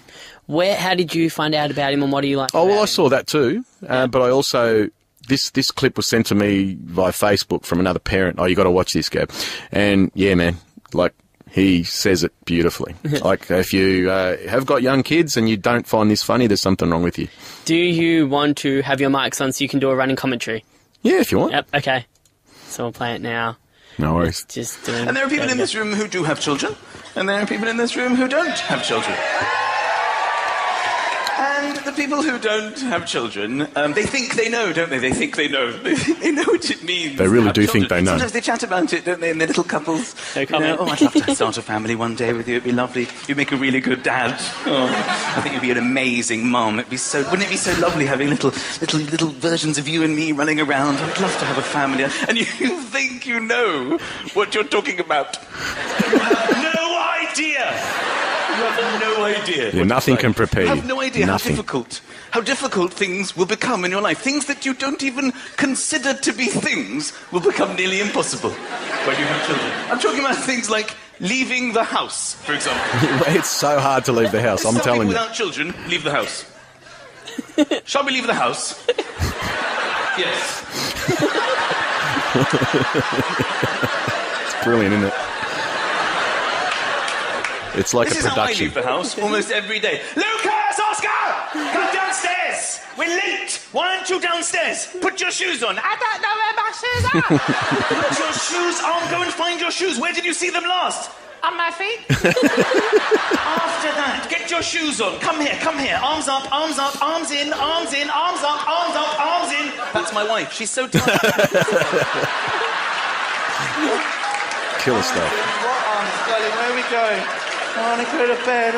How did you find out about him, and what do you like about him? I saw that too, but I also... This clip was sent to me via Facebook from another parent. Oh, you got to watch this, Gab. And, yeah, man, he says it beautifully. If you have got young kids and you don't find this funny, there's something wrong with you. Do you want to have your mics on so you can do a running commentary? Yeah, if you want. Yep, okay. So we'll play it now. No worries. And there are people in this room who do have children, and there are people in this room who don't have children. And the people who don't have children, they think they know, don't they? They think they know. They know what it means. They really do think they know. Sometimes they chat about it, don't they, in their little couples? No comment. I'd love to start a family one day with you. It'd be lovely. You'd make a really good dad. Oh, I think you'd be an amazing mum. Wouldn't it be so lovely having little versions of you and me running around? I'd love to have a family. And you think you know what you're talking about. You have no idea. You have no idea. Yeah, nothing can prepare you. You have no idea how difficult things will become in your life. Things that you don't even consider to be things will become nearly impossible when you have children. I'm talking about things like leaving the house, for example. It's so hard to leave the house, I'm telling you. Without children, leave the house. Shall we leave the house? Yes. It's brilliant, isn't it? It's like this a production. This is how I leave the house almost every day. Lucas, Oscar! Come downstairs! We're late! Why aren't you downstairs? Put your shoes on. I don't know where my shoes on. Put your shoes on. Go and find your shoes. Where did you see them last? On my feet. After that, get your shoes on. Come here, come here. Arms up, arms up, arms in, arms in, arms up, arms up, arms in. That's my wife. She's so tired. Killer stuff. What arms, darling? Where are we going? I want to go to bed.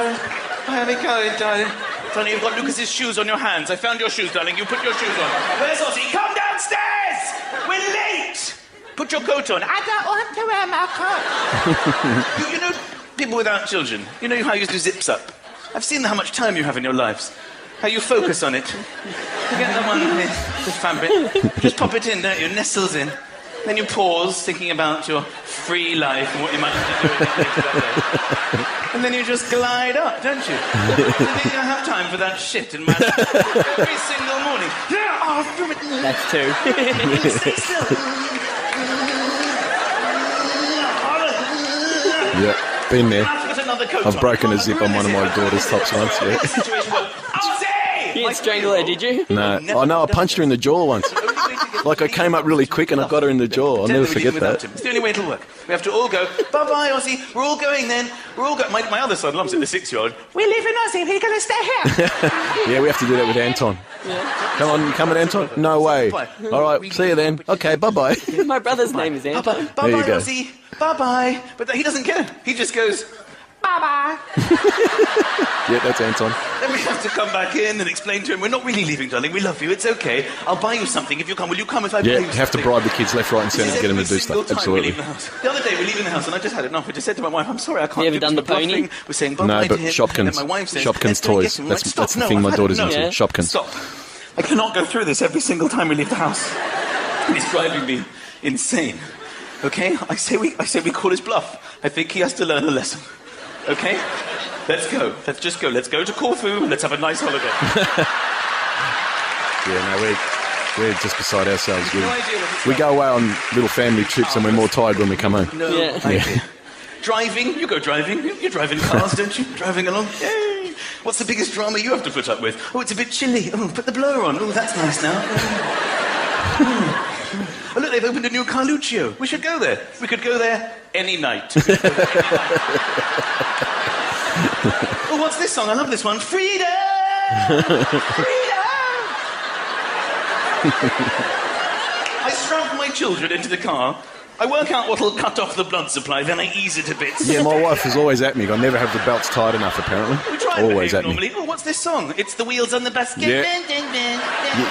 Where are we going, darling? Darling, you've got Lucas's shoes on your hands. I found your shoes, darling. You put your shoes on. Where's Ozzy? Come downstairs! We're late! Put your coat on. I don't want to wear my coat. You know, people without children, you know how you do zips up? I've seen how much time you have in your lives. How you focus on it. You get the one with the fabric. You just pop it in, don't you? Nestles in. Then you pause, thinking about your free life and what you might have to do later that day. And then you just glide up, don't you? You think you don't have time for that shit in my life? Every single morning. That's two. Stay still. Yeah, been there. I've broken a zip on one of my daughter's tops once, yeah. You didn't strangle her, did you? No. Oh, no, I punched her in the jaw once. Like, I came up really quick and I got her in the jaw. I'll never forget that. It's the only way it'll work. We have to all go, bye-bye, Ozzy. We're all going then. We're all going. My other son loves it, the 6-year-old. We're leaving Ozzy. We're going to stay here. Yeah, we have to do that with Anton. Yeah. Come on, come on, Anton. No way. All right, see you then. Okay, bye-bye. My brother's name is Anton. Bye-bye, There you go. Ozzy. Bye-bye. But he doesn't care. He just goes, Bye-bye. Yeah, that's Anton. then we have to come back in and explain to him, we're not really leaving, darling. We love you. It's okay. I'll buy you something if you come. Will you come if I buy Yeah, you you have to something? bribe the kids left, right and centre to get them to Every do single stuff. time we Absolutely. leave the house. The other day we're leaving the house and I just had enough. I just said to my wife, I'm sorry, I can't You ever do done this. the We're pony? bluffing. We're saying bye-bye No, to but him. Shopkins. And then my wife says, Shopkins let's go and toys. get him. That's Stop. the No, thing my I've had daughter's enough. into. Yeah. Shopkins. Stop. I cannot go through this every single time we leave the house. It's driving me insane. Okay? I say we call his bluff. I think he has to learn a lesson. Okay? Let's go. Let's just go. Let's go to Corfu. Let's have a nice holiday. Yeah, no, we're just beside ourselves. No idea what it's We like. go away on little family trips and we're more tired when we come home. No Yeah. idea. Driving, you go driving. You drive in cars, don't you? Driving along. Yay! What's the biggest drama you have to put up with? Oh, it's a bit chilly. Oh, put the blower on. Oh, that's nice now. Oh, look, they've opened a new Carluccio. We should go there. We could go there any night. Oh, what's this song? I love this one. Freedom! Freedom! I strap my children into the car. I work out what'll cut off the blood supply, then I ease it a bit. Yeah, my wife is always at me. I never have the belts tight enough, apparently. We try and Always behave at me. normally. Oh, what's this song? It's The Wheels on the Bus. Yeah.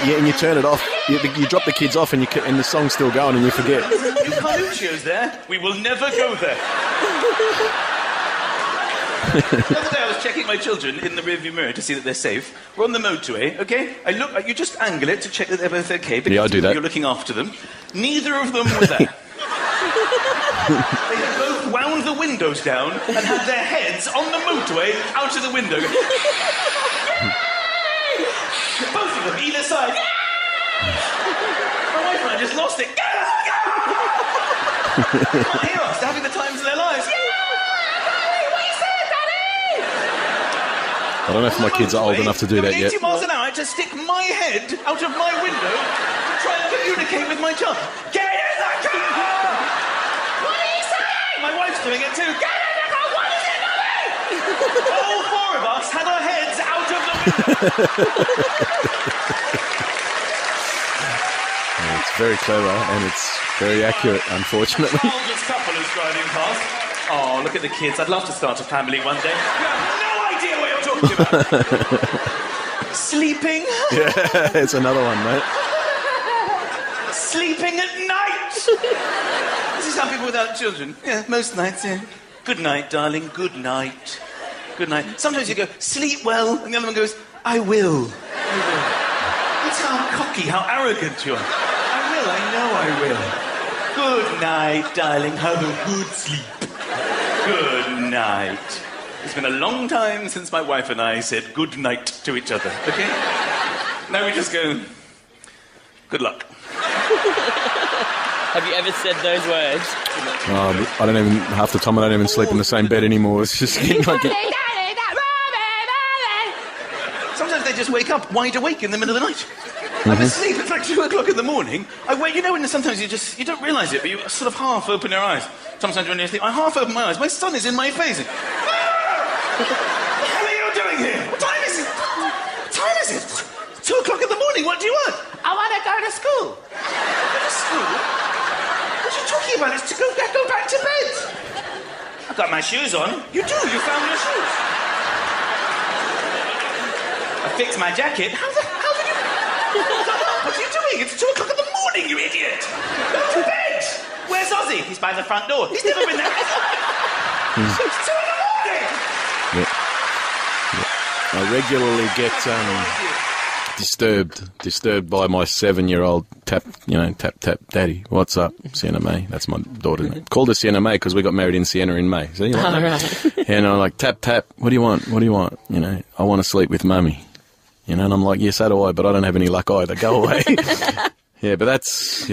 Yeah, and you turn it off. You drop the kids off, and the song's still going, and you forget. New Carluccio's there. We will never go there. The other day I was checking my children in the rearview mirror to see that they're safe. We're on the motorway, okay? You just angle it to check that they're both okay. Because Yeah, I do that. You're looking after them. Neither of them were there. They had both wound the windows down and had their heads on the motorway out of the window. Both of them, either side. My wife and I just lost it. Can't hear us. They're having the times of their lives. I don't know if my kids are old enough to do that yet. 80 miles an hour to stick my head out of my window to try and communicate with my child. Get in the car! What are you saying? My wife's doing it too. Get in the car! What is it, Mummy? All four of us had our heads out of the window. It's very clever, and it's very accurate, unfortunately. Oldest couple who's driving past. Oh, look at the kids. I'd love to start a family one day. You have no idea what you're talking about. Sleeping. Yeah, it's another one, mate. Sleeping at night. This is how people without children. Yeah, most nights, yeah. Good night, darling. Good night. Good night. Sometimes you go, sleep well, and the other one goes, I will. I will. That's how cocky, how arrogant you are. I know I will. Good night, darling. Have a good sleep. Good night. It's been a long time since my wife and I said good night to each other, okay? Now we just go, good luck. Have you ever said those words? I don't even, half the time I don't even sleep in the same bed anymore. It's just like... Sometimes they just wake up wide awake in the middle of the night. I'm asleep. It's like 2 o'clock in the morning. I wake. You know when sometimes you don't realise it, but you sort of half open your eyes. Sometimes when you're asleep, I half open my eyes. My son is in my face. What the hell are you doing here? What time is it? What time is it? 2 o'clock in the morning. What do you want? I want to go to school. Go to school? What are you talking about? It's to go back to bed. I've got my shoes on. You do. You found your shoes. I fixed my jacket. How did you... What are you doing? It's 2 o'clock in the morning, you idiot. Go to bed. Where's Ozzy? He's by the front door. He's never been there. It's 2 in the morning. Yeah. I regularly get disturbed by my 7-year-old tap, daddy. What's up, Sienna May? That's my daughter. Called her Sienna May because we got married in Sienna in May. So, Right. And I'm like, tap, tap. What do you want? What do you want? I want to sleep with mummy. And I'm like, yes, so do I, but I don't have any luck either. Go away. Yeah, but that's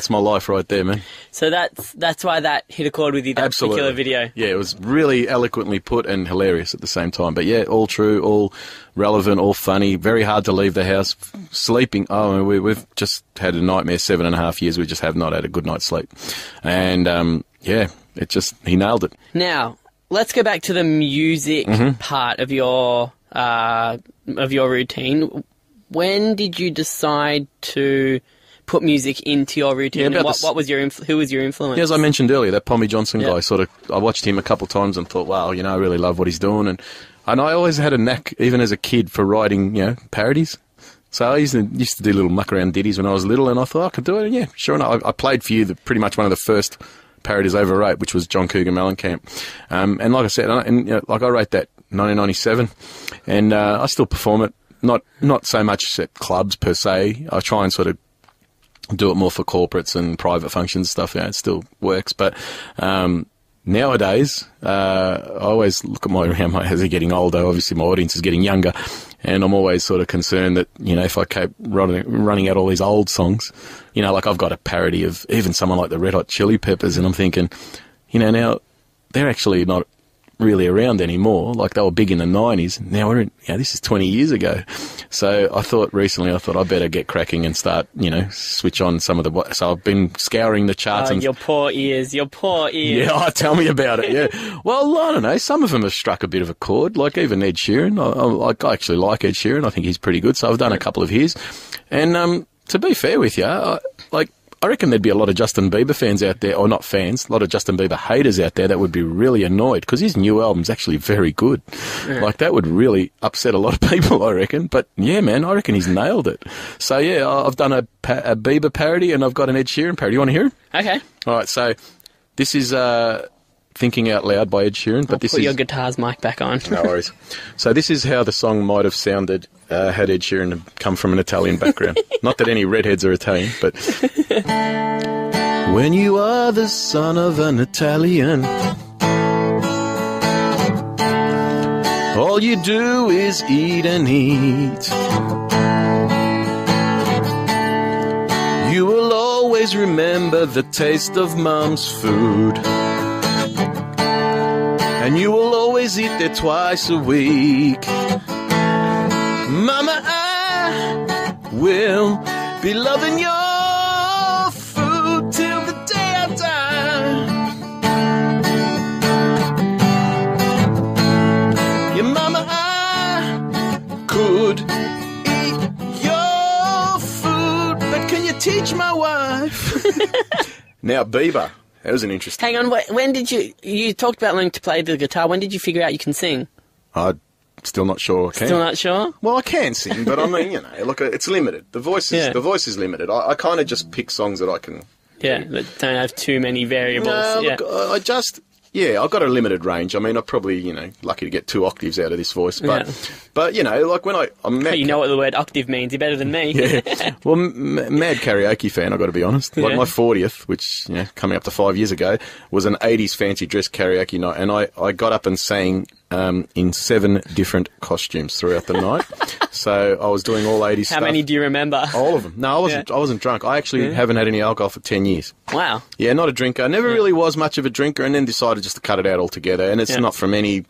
my life right there, man. So that's why that hit a chord with you, that Absolutely. particular video. Yeah, it was really eloquently put and hilarious at the same time. But yeah, all true, all relevant, all funny. Very hard to leave the house. Sleeping. Oh, we've just had a nightmare 7.5 years. We just have not had a good night's sleep. And he nailed it. Now, let's go back to the music part of your routine. When did you decide to put music into your routine? Yeah, and who was your influence? Yeah, as I mentioned earlier, that Pommy Johnson guy, I watched him a couple of times and thought, wow, I really love what he's doing. And I always had a knack, even as a kid, for writing, parodies. So I used to do little muck around ditties when I was little, and I thought I could do it. And yeah, sure enough, I played for you pretty much one of the first parodies I ever wrote, which was John Cougar Mellencamp. And like I said, I wrote that 1997, and I still perform it. Not so much at clubs per se. I try and sort of do it more for corporates and private functions stuff. Yeah, it still works. But nowadays, I always look at as I'm getting older. Obviously, my audience is getting younger, and I'm always sort of concerned that if I keep running out all these old songs, like I've got a parody of even someone like the Red Hot Chili Peppers, and I'm thinking, now they're actually not really around anymore. Like, they were big in the 90s. Now this is 20 years ago. So I thought I better get cracking and start, switch on some of the... So I've been scouring the charts. Oh, your poor ears. Yeah, tell me about it, yeah. Well, I don't know. Some of them have struck a bit of a chord, like even Ed Sheeran. I actually like Ed Sheeran. I think he's pretty good. So I've done a couple of his. And to be fair with you, I reckon there'd be a lot of Justin Bieber fans out there, or not fans, a lot of Justin Bieber haters out there that would be really annoyed, because his new album's actually very good. Yeah. Like, that would really upset a lot of people, I reckon. But yeah, man, I reckon he's nailed it. So yeah, I've done a Bieber parody, and I've got an Ed Sheeran parody. You want to hear him? Okay. All right, so this is Thinking Out Loud by Ed Sheeran. But put your guitar's mic back on. No worries. So this is how the song might have sounded had Ed Sheeran come from an Italian background. Not that any redheads are Italian, but... When you are the son of an Italian, all you do is eat and eat. You will always remember the taste of Mum's food, and you will always eat there twice a week. Mama, I will be loving your food till the day I die. Yeah, Mama, I could eat your food, but can you teach my wife? Now, Bieber. That was an interesting... Hang on, when did you talked about learning to play the guitar. When did you figure out you can sing? I'm still not sure I can. Still not sure? Well, I can sing, but I mean, look, it's limited. The voice is limited. I kind of just pick songs that I can... Yeah, that don't have too many variables. No, yeah. Look, I've got a limited range. I mean, I'm probably, lucky to get 2 octaves out of this voice. But, but like when I'm mad... You know what the word octave means. You're better than me. Yeah. Well, mad karaoke fan, I've got to be honest. Like my 40th, which, coming up to 5 years ago, was an 80s fancy dress karaoke night. And I got up and sang in 7 different costumes throughout the night. So I was doing all 80s stuff. How many do you remember? All of them. No, I wasn't drunk. I actually haven't had any alcohol for 10 years. Wow. Yeah, not a drinker. Never really was much of a drinker, and then decided just to cut it out altogether. And it's not from any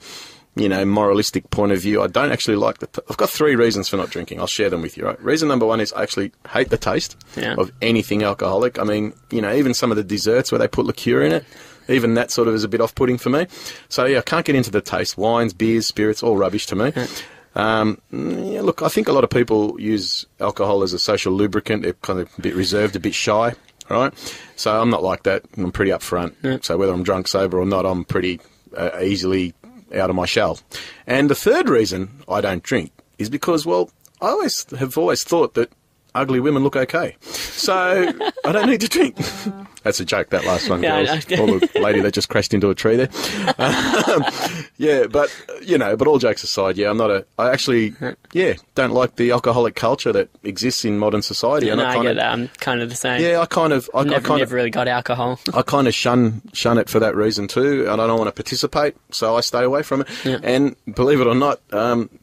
moralistic point of view, I don't actually like I've got 3 reasons for not drinking. I'll share them with you, right? Reason number 1 is I actually hate the taste of anything alcoholic. I mean, even some of the desserts where they put liqueur in it, even that sort of is a bit off-putting for me. So, I can't get into the taste. Wines, beers, spirits, all rubbish to me. Look, I think a lot of people use alcohol as a social lubricant. They're kind of a bit reserved, a bit shy, right? So I'm not like that. I'm pretty upfront. So whether I'm drunk, sober or not, I'm pretty easily out of my shell. And the third reason I don't drink is because, well, I have always thought that ugly women look okay. So I don't need to drink. That's a joke, that last one, girls. Or the lady that just crashed into a tree there. But all jokes aside, I actually don't like the alcoholic culture that exists in modern society. And I get that. I'm kind of the same. Yeah, I never really got alcohol. I kind of shun it for that reason too, and I don't want to participate, so I stay away from it. Yeah. And believe it or not,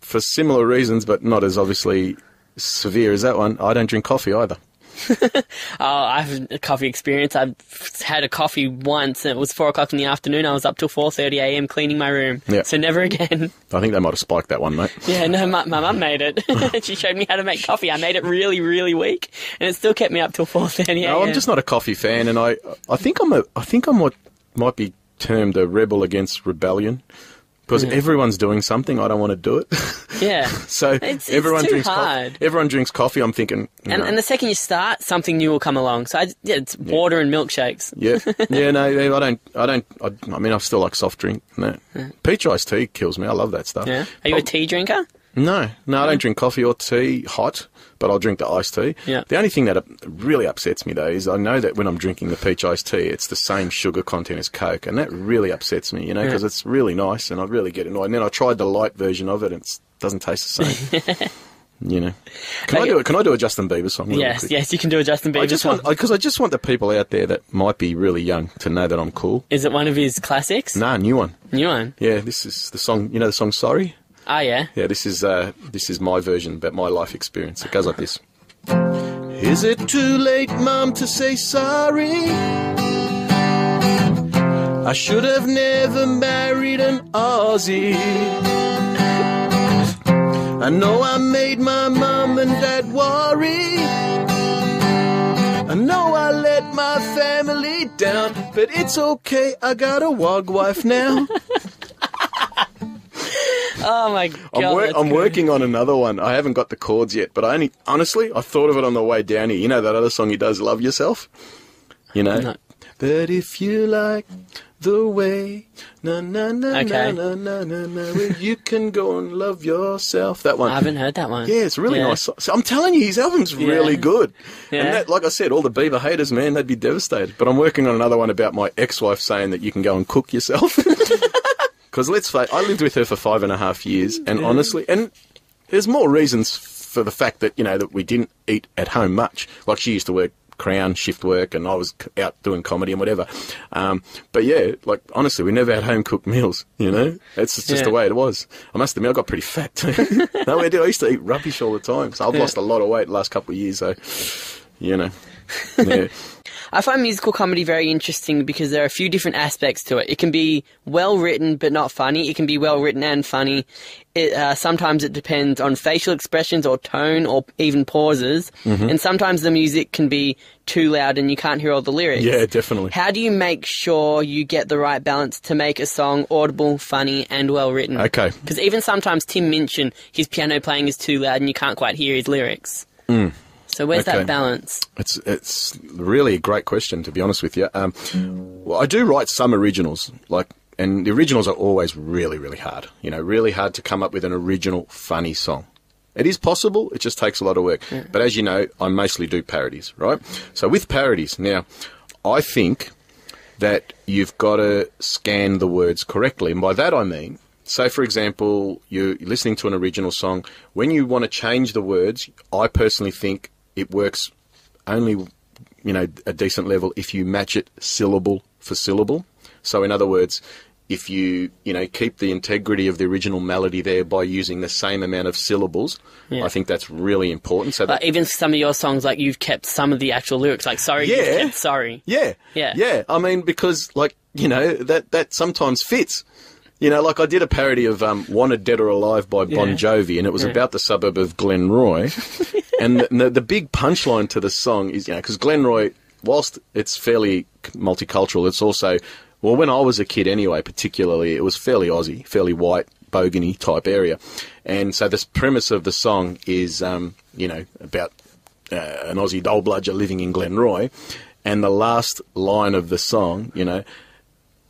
for similar reasons, but not as obviously severe as that one, I don't drink coffee either. I have a coffee experience. I've had a coffee once, and it was 4 o'clock in the afternoon. I was up till 4:30 a.m. cleaning my room. Yeah. So never again. I think they might have spiked that one, mate. Yeah, no, my mum made it. She showed me how to make coffee. I made it really, really weak, and it still kept me up till 4:30 a.m. No, I'm just not a coffee fan, and I think I might be termed a rebel against rebellion. Because everyone's doing something, I don't want to do it. Yeah. So everyone too drinks hard. coffee. Everyone drinks coffee. I'm thinking, and the second you start, something new will come along. So it's water and milkshakes. I mean, I still like soft drink. No. Peach iced tea kills me. I love that stuff. Yeah. Are you a tea drinker? No, I don't drink coffee or tea hot, but I'll drink the iced tea. Yeah. The only thing that really upsets me, though, is I know that when I'm drinking the peach iced tea, it's the same sugar content as Coke, and that really upsets me, because it's really nice, and I really get annoyed. And then I tried the light version of it, and it doesn't taste the same. Can I do a Justin Bieber song? Really quick? Yes, you can do a Justin Bieber song. Because I just want the people out there that might be really young to know that I'm cool. Is it one of his classics? Nah, new one. New one? Yeah, this is the song, the song Sorry? Oh, yeah? Yeah, this is my version about my life experience. It goes like this. Is it too late, Mum, to say sorry? I should have never married an Aussie. I know I made my mum and dad worry. I know I let my family down, but it's okay, I got a wog wife now. Oh my God! I'm working on another one. I haven't got the chords yet, but I thought of it on the way down here. You know that other song he does, "Love Yourself." No. But if you like the way, na na na na na na na na, you can go and love yourself. That one. I haven't heard that one. Yeah, it's really nice. So I'm telling you, his album's really good. Yeah. And that, like I said, all the Bieber haters, man, they'd be devastated. But I'm working on another one about my ex-wife saying that you can go and cook yourself. Because let's face, I lived with her for 5.5 years, and honestly, and there's more reasons for the fact that, that we didn't eat at home much. Like, she used to work Crown shift work, and I was out doing comedy and whatever. But yeah, like, honestly, we never had home-cooked meals, It's just the way it was. I must admit, I got pretty fat too. No, I did. I used to eat rubbish all the time, so I've lost a lot of weight the last couple of years, so, Yeah. I find musical comedy very interesting because there are a few different aspects to it. It can be well written but not funny. It can be well written and funny. Sometimes it depends on facial expressions or tone or even pauses. Mm-hmm. And sometimes the music can be too loud and you can't hear all the lyrics. Yeah, definitely. How do you make sure you get the right balance to make a song audible, funny and well written? Okay. Because even sometimes Tim mentioned his piano playing is too loud and you can't quite hear his lyrics. Mm. So where's that balance? It's really a great question, to be honest with you. Well, I do write some originals, and the originals are always really, really hard. Really hard to come up with an original, funny song. It is possible, it just takes a lot of work. Yeah. But as you know, I mostly do parodies, right? So with parodies, now, I think that you've got to scan the words correctly. And by that I mean, so, for example, you're listening to an original song. When you want to change the words, I personally think it works only, a decent level if you match it syllable for syllable. So, in other words, if you, keep the integrity of the original melody there by using the same amount of syllables, I think that's really important. So that even some of your songs, like, you've kept some of the actual lyrics, like, sorry, you've kept sorry. Yeah. I mean, because, that sometimes fits. You know, like I did a parody of Wanted Dead or Alive by Bon Jovi, and it was about the suburb of Glenroy. And the big punchline to the song is, you know, because Glenroy, whilst it's fairly multicultural, it's also, well, when I was a kid anyway, particularly, it was fairly Aussie, fairly white, bogany type area. And so this premise of the song is, you know, about an Aussie dole-bludger living in Glenroy. And the last line of the song, you know,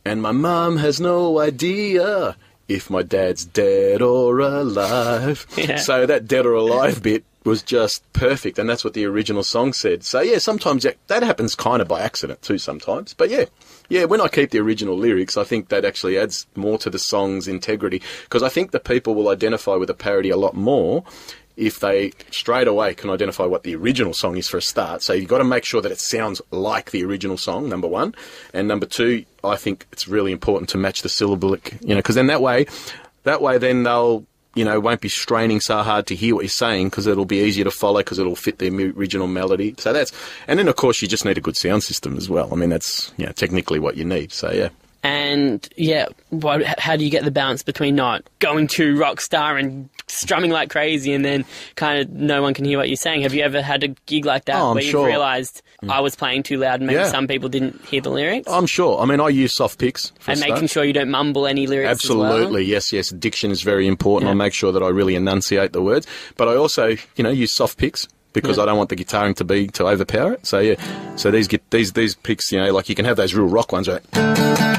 and my mum has no idea if my dad's dead or alive. Yeah. So that dead or alive bit was just perfect, and that's what the original song said. So, yeah, sometimes that happens kind of by accident too sometimes. But, yeah, when I keep the original lyrics, I think that actually adds more to the song's integrity, because I think the people will identify with a parody a lot more if they straight away can identify what the original song is for a start. So you've got to make sure that it sounds like the original song, number one. And number two, I think it's really important to match the syllabic, you know, because then that way then they'll, you know, won't be straining so hard to hear what you're saying, because it'll be easier to follow because it'll fit the original melody. So and then of course you just need a good sound system as well. I mean, that's, you know, technically what you need. So, yeah. And, yeah, how do you get the balance between not going too rock star and strumming like crazy and then kind of no one can hear what you're saying? Have you ever had a gig like that where you've realised I was playing too loud and maybe some people didn't hear the lyrics? I'm sure. I mean, I use soft picks for making sure you don't mumble any lyrics Absolutely, as well? yes. Diction is very important. I make sure that I really enunciate the words. But I also, you know, use soft picks, because I don't want the guitaring to overpower it. So, yeah. So these picks, you know, like you can have those real rock ones, right?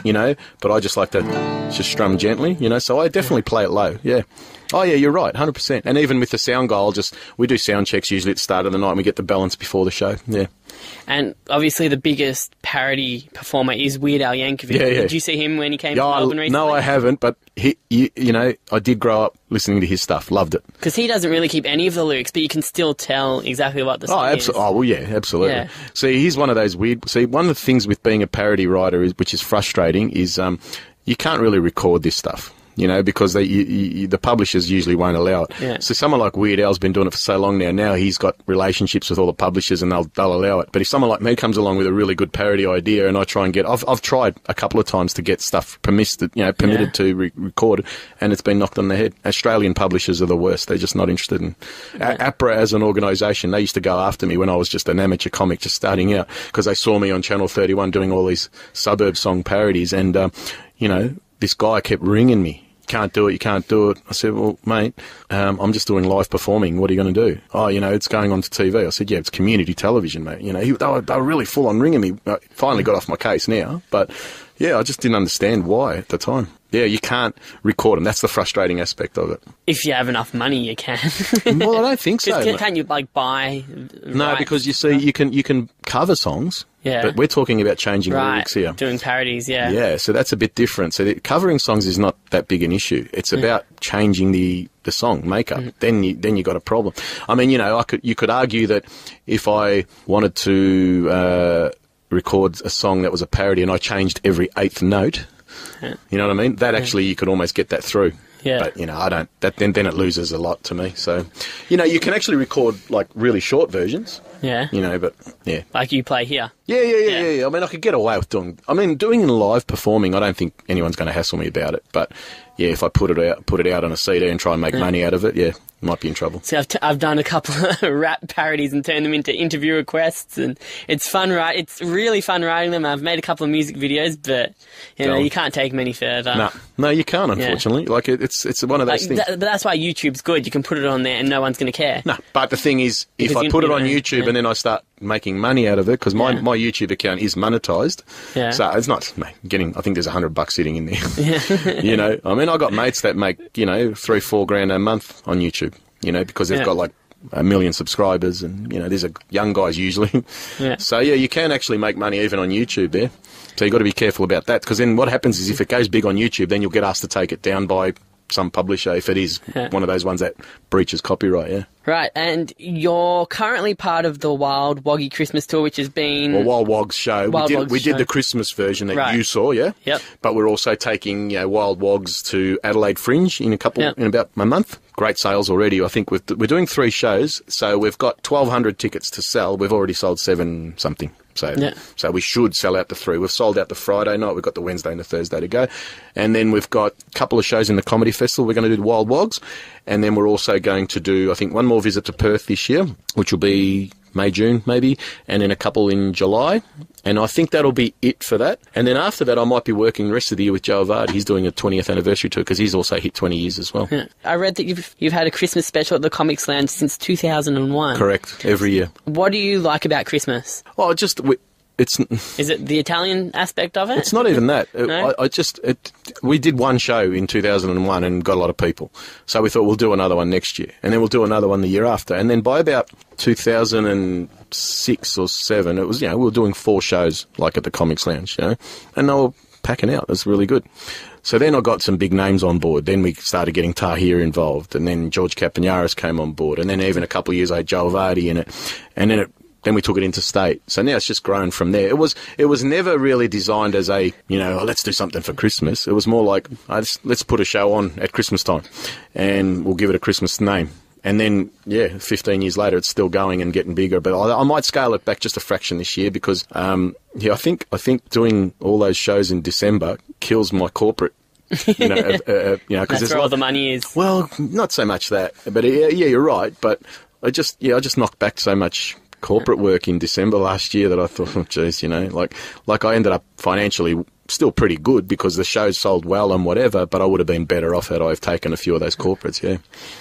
You know, but I just like to just strum gently, you know, so I definitely play it low, yeah. Oh, yeah, you're right, 100%. And even with the sound guy, we do sound checks usually at the start of the night, and we get the balance before the show, yeah. And obviously the biggest parody performer is Weird Al Yankovic. Yeah. Did you see him when he came to Melbourne recently? No, I haven't, but you know, I did grow up listening to his stuff. Loved it. Because he doesn't really keep any of the lyrics, but you can still tell exactly what the song is. Oh, well, yeah, absolutely. Yeah. See, he's one of those weird... See, one of the things with being a parody writer, which is frustrating, is you can't really record this stuff. You know, because the publishers usually won't allow it. Yeah. So someone like Weird Al's been doing it for so long now. Now he's got relationships with all the publishers, and they'll allow it. But if someone like me comes along with a really good parody idea, and I try and I've tried a couple of times to get stuff permitted to record it, and it's been knocked on the head. Australian publishers are the worst. They're just not interested in. APRA as an organisation, they used to go after me when I was just an amateur comic just starting out, because they saw me on Channel 31 doing all these suburb song parodies, and you know, this guy kept ringing me. You can't do it. I said, well, mate, I'm just doing live performing. What are you going to do? Oh, you know, it's going on to TV. I said, yeah, it's community television, mate. You know, they were really full on ringing me. I finally got off my case now. But, yeah, I just didn't understand why at the time. Yeah, you can't record them. That's the frustrating aspect of it. If you have enough money, you can. Well, I don't think so. Can't you, like, buy... No, because you see, you can cover songs. Yeah. But we're talking about changing lyrics here. Doing parodies, yeah. Yeah, so that's a bit different. So covering songs is not that big an issue. It's about changing the song makeup. Then you got a problem. I mean, you know, you could argue that if I wanted to record a song that was a parody and I changed every eighth note, you know what I mean? That actually you could almost get that through. Yeah. But, you know, I don't. Then it loses a lot to me. So, you know, you can actually record, like, really short versions. Yeah. You know, but, yeah. Like you play here. Yeah. I mean, I could get away with doing live performing, I don't think anyone's going to hassle me about it. But, yeah, if I put it out on a CD and try and make money out of it, yeah, might be in trouble. See, I've done a couple of rap parodies and turned them into interview requests, and it's fun, right? It's really fun writing them. I've made a couple of music videos, but, you know, you can't take them any further. No, you can't, unfortunately. Yeah. Like, it's one of those things. But that's why YouTube's good. You can put it on there and no one's going to care. No, but the thing is, if I put it on YouTube and then I start making money out of it, because my YouTube account is monetized, so it's not getting, I think there's $100 sitting in there. You know, I mean, I got mates that make, you know, $3-4 grand a month on YouTube, you know, because they've got like 1 million subscribers, and, you know, these are young guys usually. So, yeah, you can actually make money even on YouTube there. So you've got to be careful about that, because then what happens is if it goes big on YouTube, then you'll get asked to take it down by some publisher if it is one of those ones that breaches copyright, Right, and you're currently part of the Wild Woggy Christmas Tour, which has been... Well, Wild Wogs show. We did the Christmas version that you saw, Yep. But we're also taking, you know, Wild Wogs to Adelaide Fringe in about a month. Great sales already. I think we're doing 3 shows, so we've got 1,200 tickets to sell. We've already sold 7 something. So we should sell out the 3. We've sold out the Friday night. We've got the Wednesday and the Thursday to go. And then we've got a couple of shows in the Comedy Festival. We're going to do the Wild Wogs. And then we're also going to do, I think, one more visit to Perth this year, which will be May, June, maybe, and then a couple in July. And I think that'll be it for that. And then after that, I might be working the rest of the year with Joe Avati. He's doing a 20th anniversary tour because he's also hit 20 years as well. Yeah. I read that you've had a Christmas special at the Comics Lounge since 2001. Correct, every year. What do you like about Christmas? Oh, Is it the Italian aspect of it? It's not even that. No? We did one show in 2001 and got a lot of people. So we thought we'll do another one next year. And then we'll do another one the year after. And then by about 2006 or 7, it was, we were doing 4 shows, like at the Comics Lounge, and they were packing out. It was really good. So then I got some big names on board. Then we started getting Tahir involved. And then George Kapanaris came on board. And then even a couple of years I had Joe Avati in it. And then we took it interstate. So now it's just grown from there. It was never really designed as a, let's do something for Christmas. It was more like, let's put a show on at Christmas time and we'll give it a Christmas name. And then, 15 years later, it's still going and getting bigger. But I might scale it back just a fraction this year because, I think doing all those shows in December kills my corporate. Because that's where all the money is. Well, not so much that, but you're right. But I just knocked back so much corporate work in December last year that I thought, oh, geez, like I ended up financially still pretty good because the shows sold well and whatever, but I would have been better off had I have taken a few of those corporates,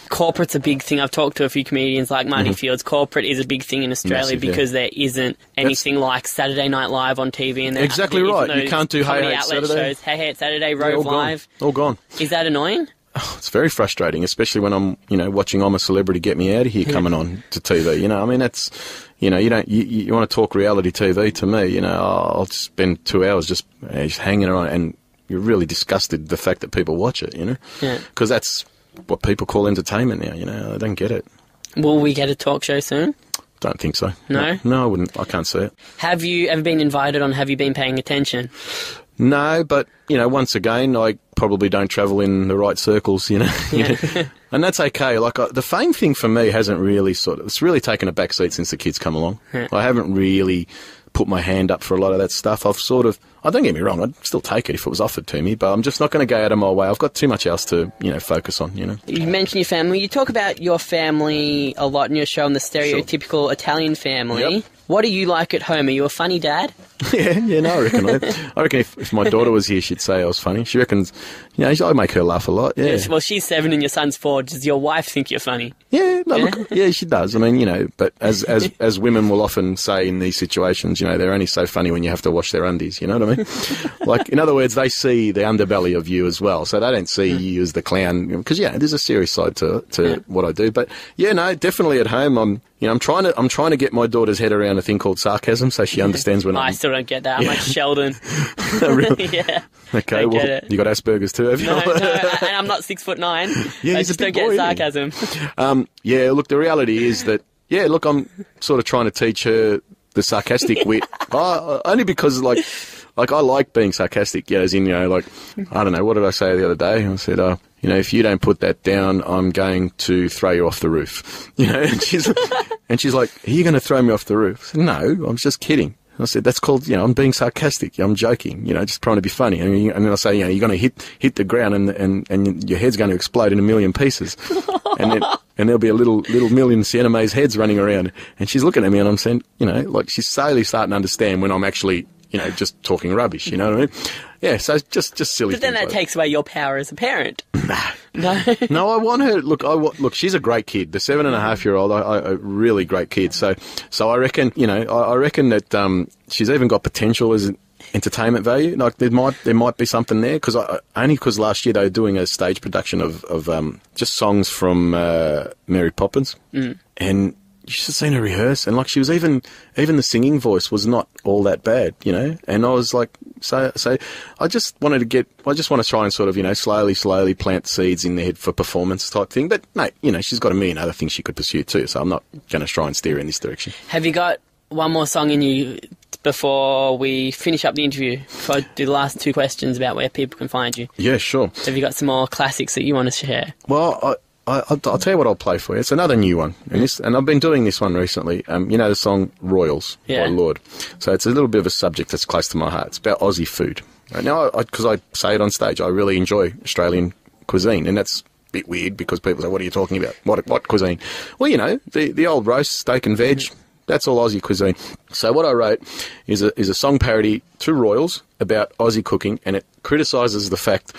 Corporate's a big thing. I've talked to a few comedians like Marty Fields. Corporate is a big thing in Australia because there isn't anything like Saturday Night Live on TV. And exactly right. You can't do Hey Hey Saturday. Shows. Hey Hey Saturday, Rove Live. All gone. Is that annoying? Oh, it's very frustrating, especially when I'm, watching I'm a Celebrity, Get Me Out of Here coming on to TV. I mean, that's, you want to talk reality TV to me, I'll spend 2 hours just hanging around and you're really disgusted the fact that people watch it, Because that's what people call entertainment now, I don't get it. Will we get a talk show soon? Don't think so. No? No, I wouldn't. I can't see it. Have you ever been invited on Have You Been Paying Attention? No, but, once again, I probably don't travel in the right circles, And that's okay. Like, the fame thing for me hasn't really it's really taken a backseat since the kids come along. I haven't really put my hand up for a lot of that stuff. Don't get me wrong, I'd still take it if it was offered to me, but I'm just not going to go out of my way. I've got too much else to, focus on, You mentioned your family. You talk about your family a lot in your show, and the stereotypical Italian family. Yep. What are you like at home? Are you a funny dad? No, I reckon if my daughter was here, she'd say I was funny. She reckons, I make her laugh a lot, Well, she's 7 and your son's 4. Does your wife think you're funny? Look, she does. I mean, but as women will often say in these situations, they're only so funny when you have to wash their undies, you know what I mean? Like, in other words, they see the underbelly of you as well, so they don't see you as the clown, because, there's a serious side to what I do. But, definitely at home, I'm trying to get my daughter's head around a thing called sarcasm, so she understands when I still don't get that. I'm like Sheldon. Really? Yeah. Okay, well, you got Asperger's too, have you? No, and I'm not 6'9". I just don't get sarcasm. Look, the reality is that, I'm sort of trying to teach her the sarcastic wit, only because, like I like being sarcastic, as in, I don't know, what did I say the other day? I said, if you don't put that down, I'm going to throw you off the roof. And she's like, are you going to throw me off the roof? I said, no, I'm just kidding. I said, that's called, I'm being sarcastic. I'm joking, just trying to be funny. And then I say, you're going to hit the ground and your head's going to explode in a million pieces. And there'll be a little million Sienna-May's heads running around. And she's looking at me and I'm saying, she's slowly starting to I when I'm actually, just talking rubbish, you know what I mean? Yeah, so just silly. But then that takes away your power as a parent. No. No, I want her. Look, she's a great kid. The 7.5-year-old, a really great kid. So I reckon, I reckon that she's even got potential as an entertainment value. Like there might be something there because last year they were doing a stage production of just songs from Mary Poppins, and you should have seen her rehearse, and she was even the singing voice was not all that bad, and I was like, so I just want to try and sort of, slowly plant seeds in their head for performance type thing, but mate, she's got a million other things she could pursue too, so I'm not going to try and steer her in this direction. Have you got one more song in you before we finish up the interview? Before I do the last 2 questions about where people can find you? Yeah, sure. Have you got some more classics that you want to share? Well, I'll tell you what I'll play for you. It's another new one, and I've been doing this one recently. You know the song Royals by Lord. So it's a little bit of a subject that's close to my heart. It's about Aussie food. Right now, because I say it on stage, I really enjoy Australian cuisine, and that's a bit weird because people say, "What are you talking about? What cuisine?" Well, you know, the old roast, steak and veg. That's all Aussie cuisine. So what I wrote is a song parody through Royals about Aussie cooking, and it criticises the fact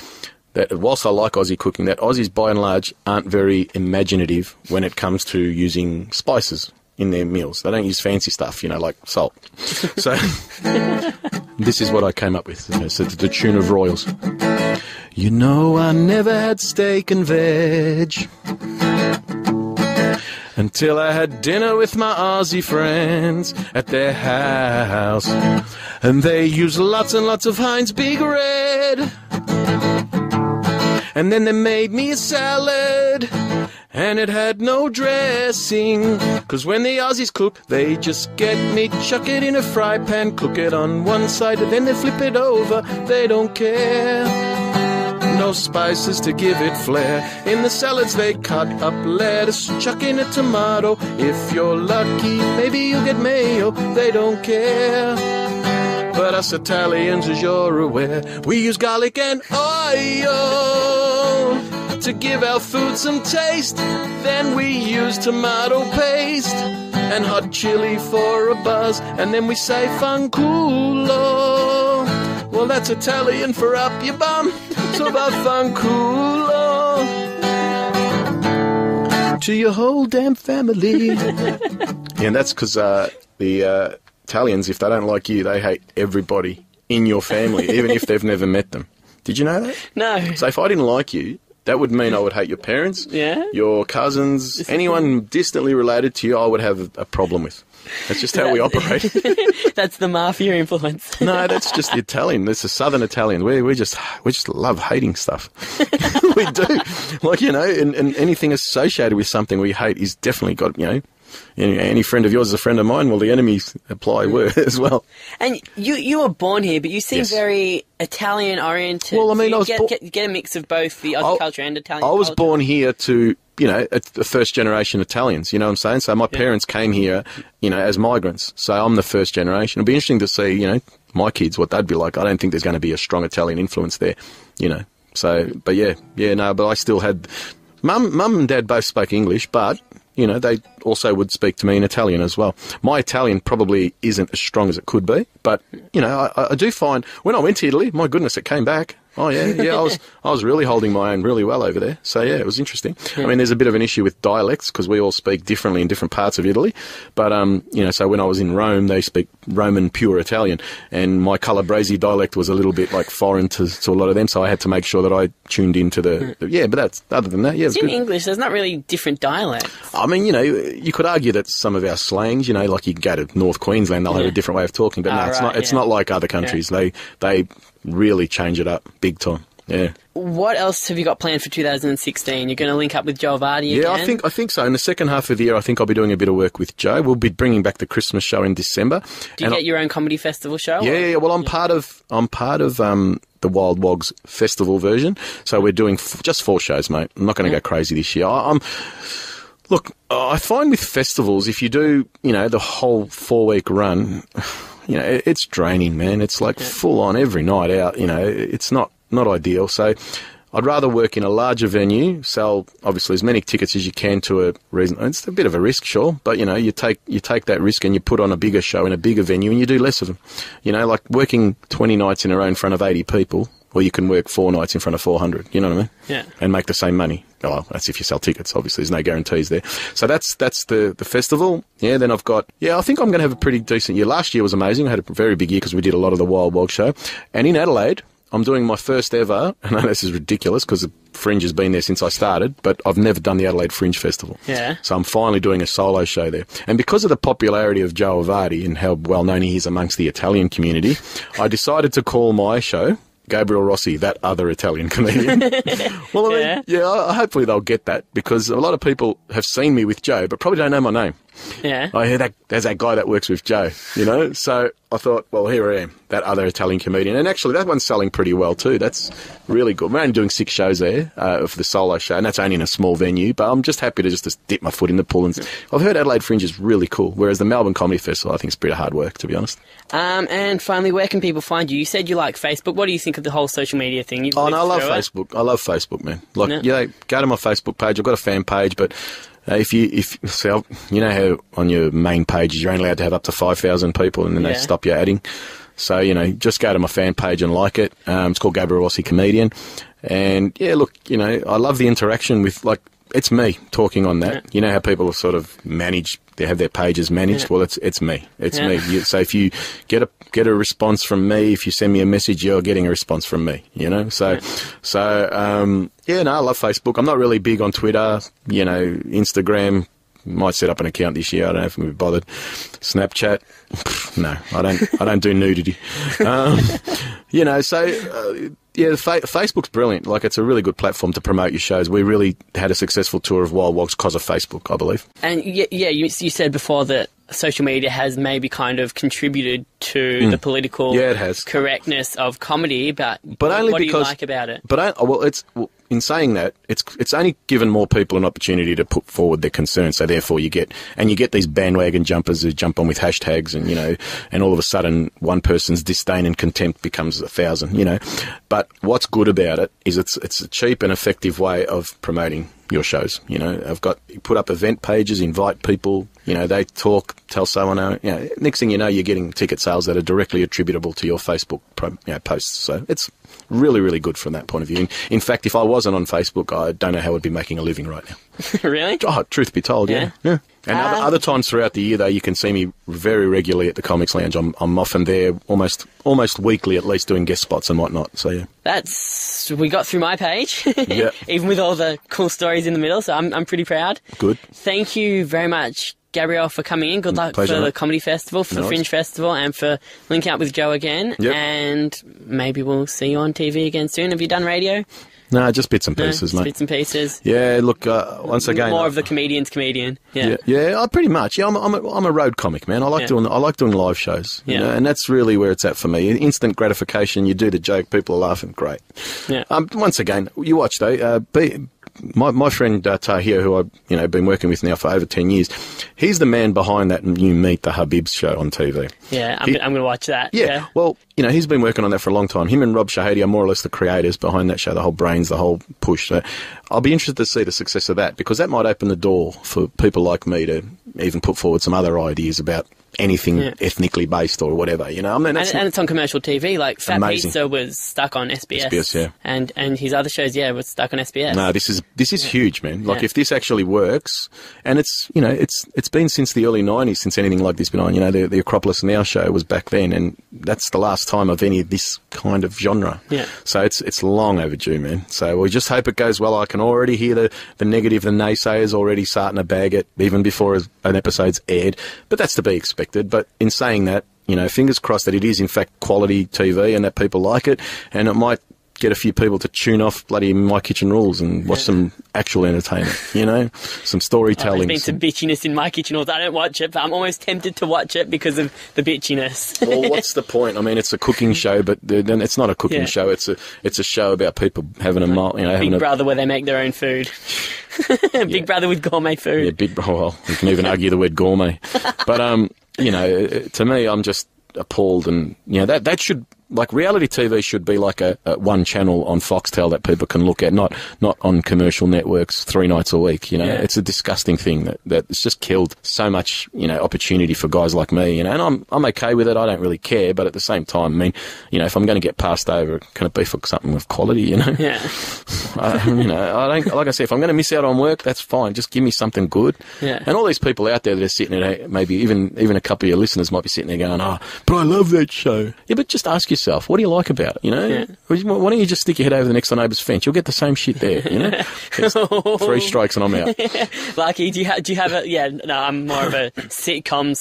that whilst I like Aussie cooking, that Aussies by and large aren't very imaginative when it comes to using spices in their meals. They don't use fancy stuff, you know, like salt. So this is what I came up with. It's the tune of Royals. You know I never had steak and veg until I had dinner with my Aussie friends at their house. And they used lots and lots of Heinz Big Red. And then they made me a salad, and it had no dressing. 'Cause when the Aussies cook, they just get meat, chuck it in a fry pan, cook it on one side, and then they flip it over. They don't care. No spices to give it flair. In the salads they cut up lettuce, chuck in a tomato. If you're lucky, maybe you'll get mayo. They don't care. But us Italians, as you're aware, we use garlic and oil to give our food some taste. Then we use tomato paste and hot chili for a buzz. And then we say fanculo. Well, that's Italian for up your bum. So fanculo to your whole damn family. Yeah, and that's because the Italians, if they don't like you, they hate everybody in your family, even if they've never met them. Did you know that? No. So if I didn't like you, that would mean I would hate your parents, your cousins, anyone distantly related to you, I would have a problem with. That's just how we operate. That's the mafia influence. No, that's just the Italian. That's the Southern Italian. We just love hating stuff. We do. Like, you know, and anything associated with something we hate is definitely got, you know, any friend of yours is a friend of mine. Well, the enemies apply word as well. And you were born here, but you seem very Italian oriented. Well, I mean, you get a mix of both the Aussie culture and Italian culture. I was born here to, you know, the first generation Italians. You know what I'm saying? So my parents came here, you know, as migrants. So I'm the first generation. It'll be interesting to see, you know, my kids, what they'd be like. I don't think there's going to be a strong Italian influence there, you know. So, but but I still had mum and dad both spoke English, but you know, they also would speak to me in Italian as well. My Italian probably isn't as strong as it could be, but, you know, I do find when I went to Italy, my goodness, it came back. Oh, yeah, I was really holding my own really well over there. So, yeah, it was interesting. I mean, there's a bit of an issue with dialects because we all speak differently in different parts of Italy. But, you know, so when I was in Rome, they speak Roman pure Italian. And my Calabrese dialect was a little bit, like, foreign to a lot of them. So I had to make sure that I tuned into the but that's, other than that, it's in good. English, there's not really different dialects. I mean, you know, you could argue that some of our slangs, you know, like you can go to North Queensland, they'll have a different way of talking. But no, it's not like other countries. Yeah. They really change it up big time. Yeah. What else have you got planned for 2016? You're going to link up with Joe Avati again? Yeah, I think so. In the second half of the year, I think I'll be doing a bit of work with Joe. We'll be bringing back the Christmas show in December. Do you get your own comedy festival show? Yeah. Well, I'm part of the Wild Wogs festival version. So we're doing just 4 shows, mate. I'm not going to go crazy this year. Look, I find with festivals, if you do, you know, the whole 4-week run, you know, it's draining, man. It's like full on every night out. You know, it's not ideal. So I'd rather work in a larger venue, sell obviously as many tickets as you can to a reason. It's a bit of a risk, sure, but you know, you take that risk and you put on a bigger show in a bigger venue and you do less of them. You know, like working 20 nights in a row in front of 80 people, or you can work 4 nights in front of 400. You know what I mean? Yeah. And make the same money. Oh, that's if you sell tickets. Obviously, there's no guarantees there. So that's the festival. Yeah. Then I've got. Yeah, I think I'm going to have a pretty decent year. Last year was amazing. I had a very big year because we did a lot of the Wild Wog show, and in Adelaide, I'm doing my first ever. I know this is ridiculous because the Fringe has been there since I started, but I've never done the Adelaide Fringe Festival. Yeah. So I'm finally doing a solo show there. And because of the popularity of Joe Avati and how well known he is amongst the Italian community, I decided to call my show Gabriel Rossi, that other Italian comedian. Well, I mean, hopefully they'll get that because a lot of people have seen me with Joe, but probably don't know my name. Yeah. I hear that there's that guy that works with Joe, you know? So I thought, well, here I am, that other Italian comedian. And actually, that one's selling pretty well too. That's really good. We're only doing 6 shows there for the solo show, and that's only in a small venue. But I'm just happy to just dip my foot in the pool. And I've heard Adelaide Fringe is really cool, whereas the Melbourne Comedy Festival, I think, is pretty hard work, to be honest. And finally, where can people find you? You said you like Facebook. What do you think of the whole social media thing? I love Facebook. I love Facebook, man. Like, go to my Facebook page. I've got a fan page, but so you know how on your main pages you're only allowed to have up to 5,000 people, and then they stop you adding. So, you know, just go to my fan page and like it. It's called Gabriel Rossi Comedian. And, yeah, look, you know, I love the interaction with, like, it's me talking on that. Yeah. You know how people sort of they have their pages managed? Yeah. Well, it's me. It's me. So if you get a response from me, if you send me a message, you're getting a response from me, you know? I love Facebook. I'm not really big on Twitter, you know, Instagram. Might set up an account this year. I don't know if I'm bothered. Snapchat, no, I don't do nudity. You know, so Facebook's brilliant. Like, it's a really good platform to promote your shows. We really had a successful tour of Wild Wogs because of Facebook, I believe. And you said before that social media has maybe kind of contributed to the political correctness of comedy, but only what do you like about it? In saying that, it's only given more people an opportunity to put forward their concerns. So therefore, you get these bandwagon jumpers who jump on with hashtags, and you know, and all of a sudden, one person's disdain and contempt becomes 1,000. You know, but what's good about it is it's a cheap and effective way of promoting your shows. You know, you put up event pages, invite people. You know, they talk, tell someone. You know, next thing you know, you're getting ticket sales that are directly attributable to your Facebook posts. So it's really, really good from that point of view. In fact, if I wasn't on Facebook, I don't know how I'd be making a living right now. Really? Oh, truth be told, yeah. And other times throughout the year, though, you can see me very regularly at the Comics Lounge. I'm often there almost weekly, at least, doing guest spots and whatnot. So yeah, we got through my page, even with all the cool stories in the middle. So I'm pretty proud. Good. Thank you very much, Gabriel, for coming in. Good luck for the Comedy Festival, for the Fringe Festival, and for linking up with Joe again. Yep. And maybe we'll see you on TV again soon. Have you done radio? No, just bits and pieces, mate. Bits and pieces. Yeah, look, once again... More of the comedian's comedian. Yeah, pretty much. Yeah, I'm a road comic, man. I like doing live shows. You know, and that's really where it's at for me. Instant gratification, you do the joke, people are laughing, great. Yeah. Once again, you watch, though, my friend Tahir, who I've been working with now for over 10 years, he's the man behind that new Meet the Habibs show on TV. Yeah, I'm going to watch that. Yeah, well, you know, he's been working on that for a long time. Him and Rob Shahady are more or less the creators behind that show, the whole brains, the whole push. So I'll be interested to see the success of that, because that might open the door for people like me to even put forward some other ideas about anything ethnically based or whatever, you know. I mean, and it's on commercial TV. Like Fat Pizza was stuck on SBS, and his other shows, was stuck on SBS. No, this is huge, man. Like if this actually works, and it's been since the early '90s since anything like this been on. You know, the Acropolis Now show was back then, and that's the last time of any of this kind of genre. Yeah. So it's long overdue, man. So we just hope it goes well. I can already hear the negative, the naysayers already starting to bag it even before an episode's aired, but that's to be expected. But in saying that, you know, fingers crossed that it is in fact quality TV and that people like it, and it might get a few people to tune off bloody My Kitchen Rules and watch some actual entertainment, you know, some storytelling. There's been some bitchiness in My Kitchen Rules. I don't watch it, but I'm almost tempted to watch it because of the bitchiness. Well, what's the point? I mean, it's a cooking show, but then it's not a cooking show. It's a show about people having Big Brother where they make their own food. Big Brother with gourmet food. Yeah, well, you can even argue the word gourmet. But, you know, to me, I'm just appalled, and, you know, that should... Like, reality TV should be like a one channel on Foxtel that people can look at, not on commercial networks 3 nights a week, you know. It's a disgusting thing that it's just killed so much, you know, opportunity for guys like me, you know, and I'm okay with it. I don't really care, but at the same time, I mean, you know, if I'm going to get passed over, can it be for something of quality, you know? Yeah. You know, I don't, like I said, if I'm going to miss out on work, that's fine. Just give me something good. Yeah. And all these people out there that are sitting there, maybe even a couple of your listeners might be sitting there going, but I love that show. Yeah, but just ask yourself, what do you like about it, you know? Yeah. Why don't you just stick your head over the next door neighbour's fence? You'll get the same shit there, you know? 3 strikes and I'm out. Lucky, do you have a... Yeah, no, I'm more of a sitcom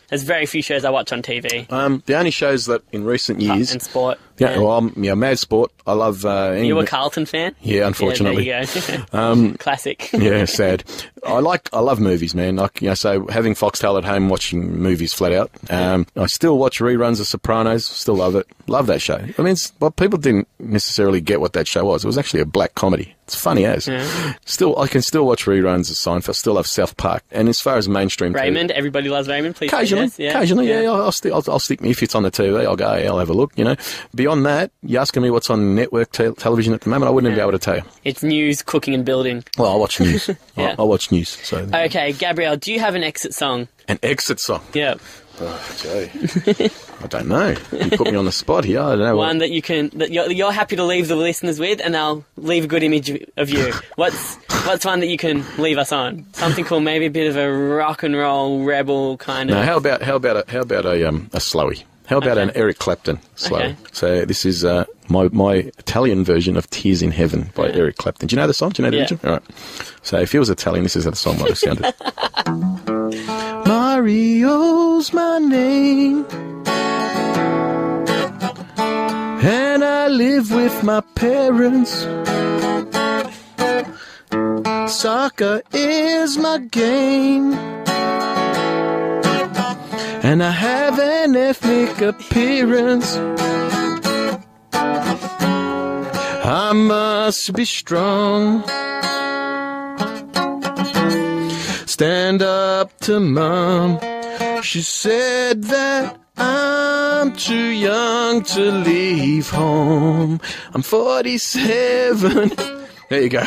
/ There's very few shows I watch on TV. The only shows that in recent years... And sport. Yeah, well, Mad Sport. I love... You a Carlton fan? Yeah, unfortunately. Yeah, there you go. Classic. Yeah, sad. I love movies, man. Like, so having Foxtel at home, watching movies flat out. I still watch reruns of Sopranos. Still love it. Love that show. I mean, people didn't necessarily get what that show was. It was actually a black comedy. It's funny as. Yeah. I can still watch reruns of Seinfeld. Still love South Park. And as far as mainstream Raymond, everybody loves Raymond. Please. Occasionally, yeah. I'll stick me if it's on the TV. I'll go. I'll have a look. Beyond that, you're asking me what's on network television at the moment. I wouldn't be able to tell you. It's news, cooking, and building. Well, I watch news. I'll watch news. So. Okay, Gabriel, do you have an exit song? An exit song? Yeah. Oh, gee. I don't know. You put me on the spot here. I don't know. One that you're happy to leave the listeners with, and they'll leave a good image of you. What's one that you can leave us on? Something cool, maybe a bit of a rock and roll rebel kind of. No, how about a slowie? How about an Eric Clapton slow? Okay. So this is my Italian version of Tears in Heaven by Eric Clapton. Do you know the song? Do you know the original? All right. So if he was Italian, this is how the song might have sounded. Mario's my name, and I live with my parents. Soccer is my game, and I have an ethnic appearance. I must be strong. Stand up to Mum. She said that I'm too young to leave home. I'm 47. There you go.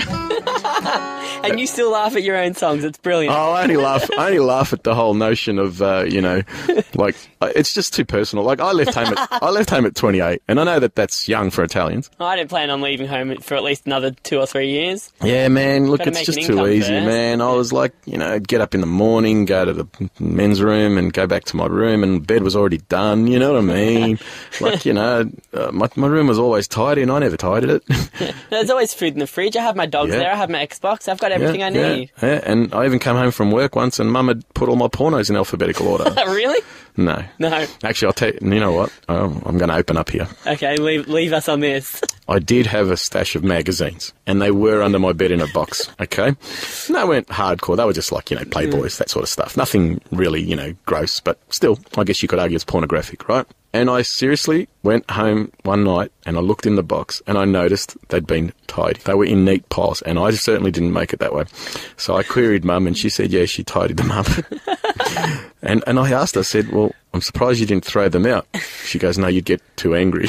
And you still laugh at your own songs. It's brilliant. Oh, I only laugh at the whole notion of, like, it's just too personal. Like, I left home at 28, and I know that that's young for Italians. I didn't plan on leaving home for at least another 2 or 3 years. Yeah, man, look, it's just too easy, man. I was like, get up in the morning, go to the men's room, and go back to my room, and bed was already done, you know what I mean? Like, my room was always tidy, and I never tidied it. There's always food in the fridge. I have my dogs there, I have my Xbox, I've got everything I need. Yeah, and I even come home from work once and Mum had put all my pornos in alphabetical order. Really? No. Actually, I'll tell you, you know what? I'm going to open up here. Okay, leave us on this. I did have a stash of magazines, and they were under my bed in a box, okay? And they weren't hardcore. They were just like, Playboys, that sort of stuff. Nothing really, gross, but still, I guess you could argue it's pornographic, right? And I seriously went home one night and I looked in the box and I noticed they'd been tidy. They were in neat piles, and I certainly didn't make it that way. So I queried Mum, and she said, yeah, she tidied them up. and I asked her, I said, well, I'm surprised you didn't throw them out. She goes, no, you'd get too angry.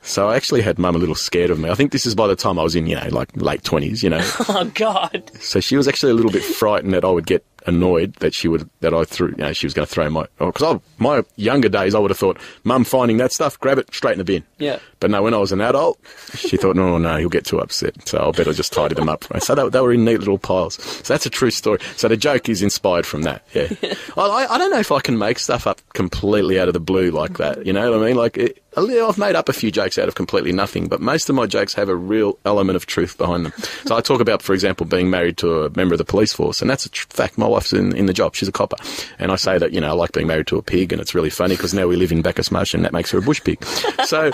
So I actually had Mum a little scared of me. I think this is by the time I was in, like late 20s, Oh, God. So she was actually a little bit frightened that I would get annoyed that she was going to throw because my younger days I would have thought, Mum finding that stuff, grab it straight in the bin. Yeah. But no, when I was an adult, she thought, no, he'll get too upset. So I'll better just tidy them up. So they were in neat little piles. So that's a true story. So the joke is inspired from that. Yeah. I don't know if I can make stuff up completely out of the blue like that. You know what I mean? Like I've made up a few jokes out of completely nothing, but most of my jokes have a real element of truth behind them. So I talk about, for example, being married to a member of the police force, and that's a fact. My wife's in the job. She's a copper. And I say that, I like being married to a pig, and it's really funny because now we live in Bacchus Marsh, and that makes her a bush pig. So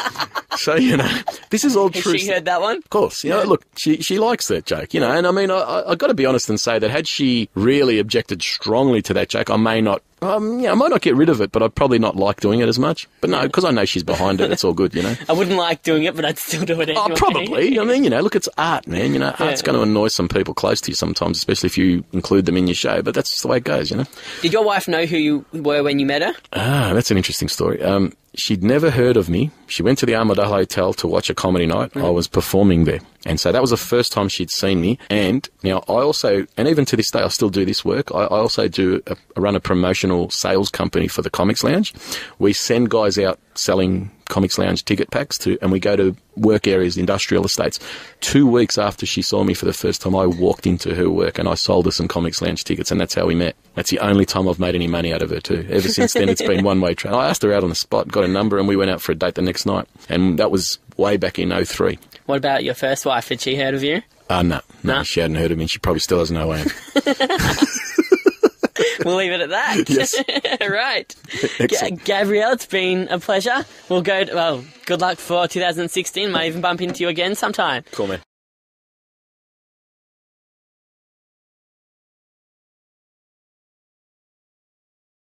this is all true. Has she heard that one? Of course. Look, she likes that joke, and I mean, I've got to be honest and say that had she really objected strongly to that joke, I may not I might not get rid of it, but I'd probably not like doing it as much. But no, because I know she's behind it, it's all good, I wouldn't like doing it, but I'd still do it anyway. Oh, probably. I mean, look, it's art, man. Art's going to annoy some people close to you sometimes, especially if you include them in your show. But that's just the way it goes, Did your wife know who you were when you met her? That's an interesting story. She'd never heard of me. She went to the Armadale Hotel to watch a comedy night. I was performing there. And so that was the first time she'd seen me. And now I also, and even to this day, I still do this work. I also run a promotional sales company for the Comics Lounge. We send guys out selling Comics Lounge ticket packs and we go to work areas, industrial estates. 2 weeks after she saw me for the first time, I walked into her work and I sold her some Comics Lounge tickets, and that's how we met. That's the only time I've made any money out of her too. Ever since then, it's been one-way train. I asked her out on the spot, got a number, and we went out for a date the next night. And that was way back in 2003. What about your first wife? Had she heard of you? No, she hadn't heard of me. She probably still doesn't know who I am. We'll leave it at that. Yes. Right. Gabriel, it's been a pleasure. Good luck for 2016. Might even bump into you again sometime. Cool, man.